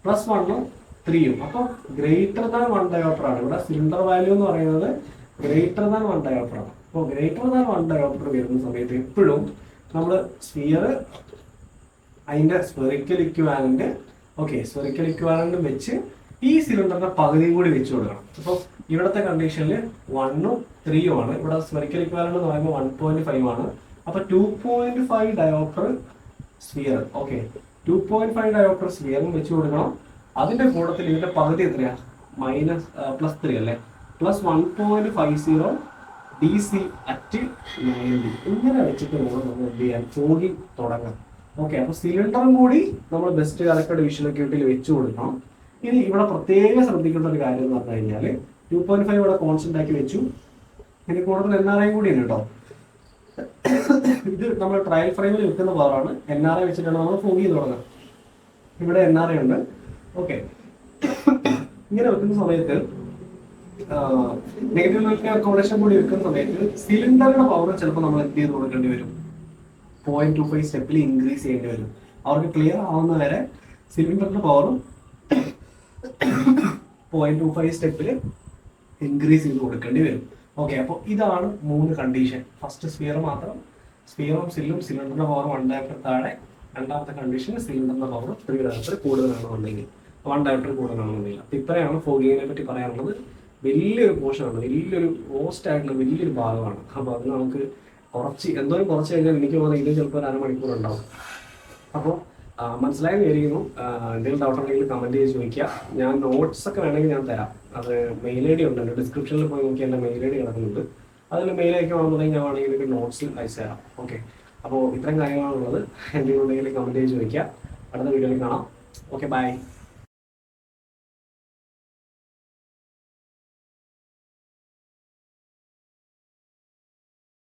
+1ഉം 3ഉം. അപ്പോൾ >1 ഡയോപ്റ്റർ ആണ്. ഇവിടെ സിലിണ്ടർ വാല്യൂ എന്ന് പറയുന്നത് >1 ഡയോപ്റ്റർ ആണ്. അപ്പോൾ >1 ഡയോപ്റ്റർ വരുന്ന സമയത്ത് എപ്പോഴും നമ്മൾ സ്ഫിയർ അതിന്റെ spherical equivalent, okay spherical equivalent വെച്ച് ഈ സിലിണ്ടറിന്റെ പകുതിയും കൂടി വെച്ച് കൊടുക്കണം. അപ്പോൾ ഇവിടുത്തെ കണ്ടീഷനിൽ 1ഉം 3ഉം ആണ്. ഇവിടെ സ്ഫെറിക്കൽ ഇക്വാലന്റ് എന്ന് പറയുമ്പോൾ 1.5 ആണ്. അപ്പൊ 2.5 ഡയോപ്റ്റർ സ്ഫിയർ, ഓക്കെ 2.5 ഡയോപ്റ്റർ സ്ഫിയറും വെച്ച് കൊടുക്കണം. അതിന്റെ കൂട്ടത്തിൽ ഇതിന്റെ പകുതി എത്രയാ, +3 അല്ലേ, +1.50 DC അറ്റ് 90. ഇങ്ങനെ വെച്ചിട്ട് നമ്മൾ എന്ത് ചെയ്യാൻ, ഫോഗിങ് തുടങ്ങാം. ഓക്കെ, അപ്പൊ സിലിണ്ടറും കൂടി നമ്മൾ ബെസ്റ്റ് കറക്റ്റ് വിഷൻ അക്യൂട്ടിൽ വെച്ച് കൊടുക്കണം. ഇനി ഇവിടെ പ്രത്യേകം ശ്രദ്ധിക്കേണ്ട ഒരു കാര്യം എന്ന് പറഞ്ഞു കഴിഞ്ഞാൽ 2.5 ഇവിടെ കോൺസ്റ്റന്റ് ആക്കി വെച്ചു. ഇനി കൂടുതൽ NRI കൂടിയാണ് കേട്ടോ. ഇത് നമ്മൾ ട്രയൽ ഫ്രെയിമിൽ വെക്കുന്ന പവറാണ്. NRI വെച്ചിട്ടാണ് നമ്മൾ ഫോഗ് ചെയ്ത് തുടങ്ങുന്നത്. ഇവിടെ NRI ഉണ്ട്. ഓക്കെ, ഇങ്ങനെ വെക്കുന്ന സമയത്ത് നെഗറ്റീവ് അക്കോമഡേഷൻ കൂടി വെക്കുന്ന സമയത്ത് സിലിണ്ടറിന്റെ പവർ ചിലപ്പോൾ നമ്മൾ എന്ത് ചെയ്ത് കൊടുക്കേണ്ടി വരും, 0.25 സ്റ്റെപ്പിൽ ഇൻക്രീസ് ചെയ്യേണ്ടി വരും. അവർക്ക് ക്ലിയർ ആവുന്ന വരെ സിലിണ്ടറിന്റെ പവറും 0.25 സ്റ്റെപ്പിൽ ഇൻക്രീസ് ചെയ്ത് കൊടുക്കേണ്ടി വരും. ഓക്കെ, അപ്പോൾ ഇതാണ് 3 കണ്ടീഷൻ. ഫസ്റ്റ് സ്ഫിയർ മാത്രം, സ്ഫിയറും സിലിണ്ടറിന്റെ പവർ 1 ഡയോപ്റ്റർ താഴെ. രണ്ടാമത്തെ കണ്ടീഷൻ സിലിണ്ടറിന്റെ പവർ 3 ഡയോപ്റ്റർ കൂടുതലാണെന്നുണ്ടെങ്കിൽ, 1 ഡയോപ്റ്റർ കൂടുതലാണെന്നുണ്ടെങ്കിൽ. അപ്പൊ ഇത്രയാണ് ഫോഗിങ്ങിനെ പറ്റി പറയാനുള്ളത്. വലിയൊരു പോർഷനാണ്, വലിയൊരു മോസ്റ്റ് ആയിട്ടുള്ള വലിയൊരു ഭാഗമാണ്. അപ്പോൾ അത് നമുക്ക് കുറച്ച് കഴിഞ്ഞാൽ എനിക്ക് തോന്നുന്നത് ഇത് ചിലപ്പോൾ 1 അരമണിക്കൂർ ഉണ്ടാവും. അപ്പോൾ മനസ്സിലായെന്ന് വിചാരിക്കുന്നു. എന്തെങ്കിലും ഡൗട്ട് ഉണ്ടെങ്കിൽ കമൻറ്റ് ചെയ്ത് ചോദിക്കുക. ഞാൻ നോട്ട്സ് ഒക്കെ വേണമെങ്കിൽ ഞാൻ തരാം. അത് മെയിൽ ID ഉണ്ട്, എൻ്റെ ഡിസ്ക്രിപ്ഷനിൽ പോയി നോക്കി എൻ്റെ മെയിൽ ID കിടക്കുന്നുണ്ട്. അതിൽ മെയിൽ അയക്കുകയാണെന്നുണ്ടെങ്കിൽ ഞാൻ വേണമെങ്കിൽ എനിക്ക് നോട്ട്സ് അയച്ചു തരാം. ഓക്കെ, അപ്പോൾ ഇത്രയും കാര്യങ്ങളാണുള്ളത്. എന്തെങ്കിലും ഉണ്ടെങ്കിൽ കമൻറ്റ് ചെയ്ത് ചോദിക്കുക. അടുത്ത വീഡിയോയിൽ കാണാം. Okay, by.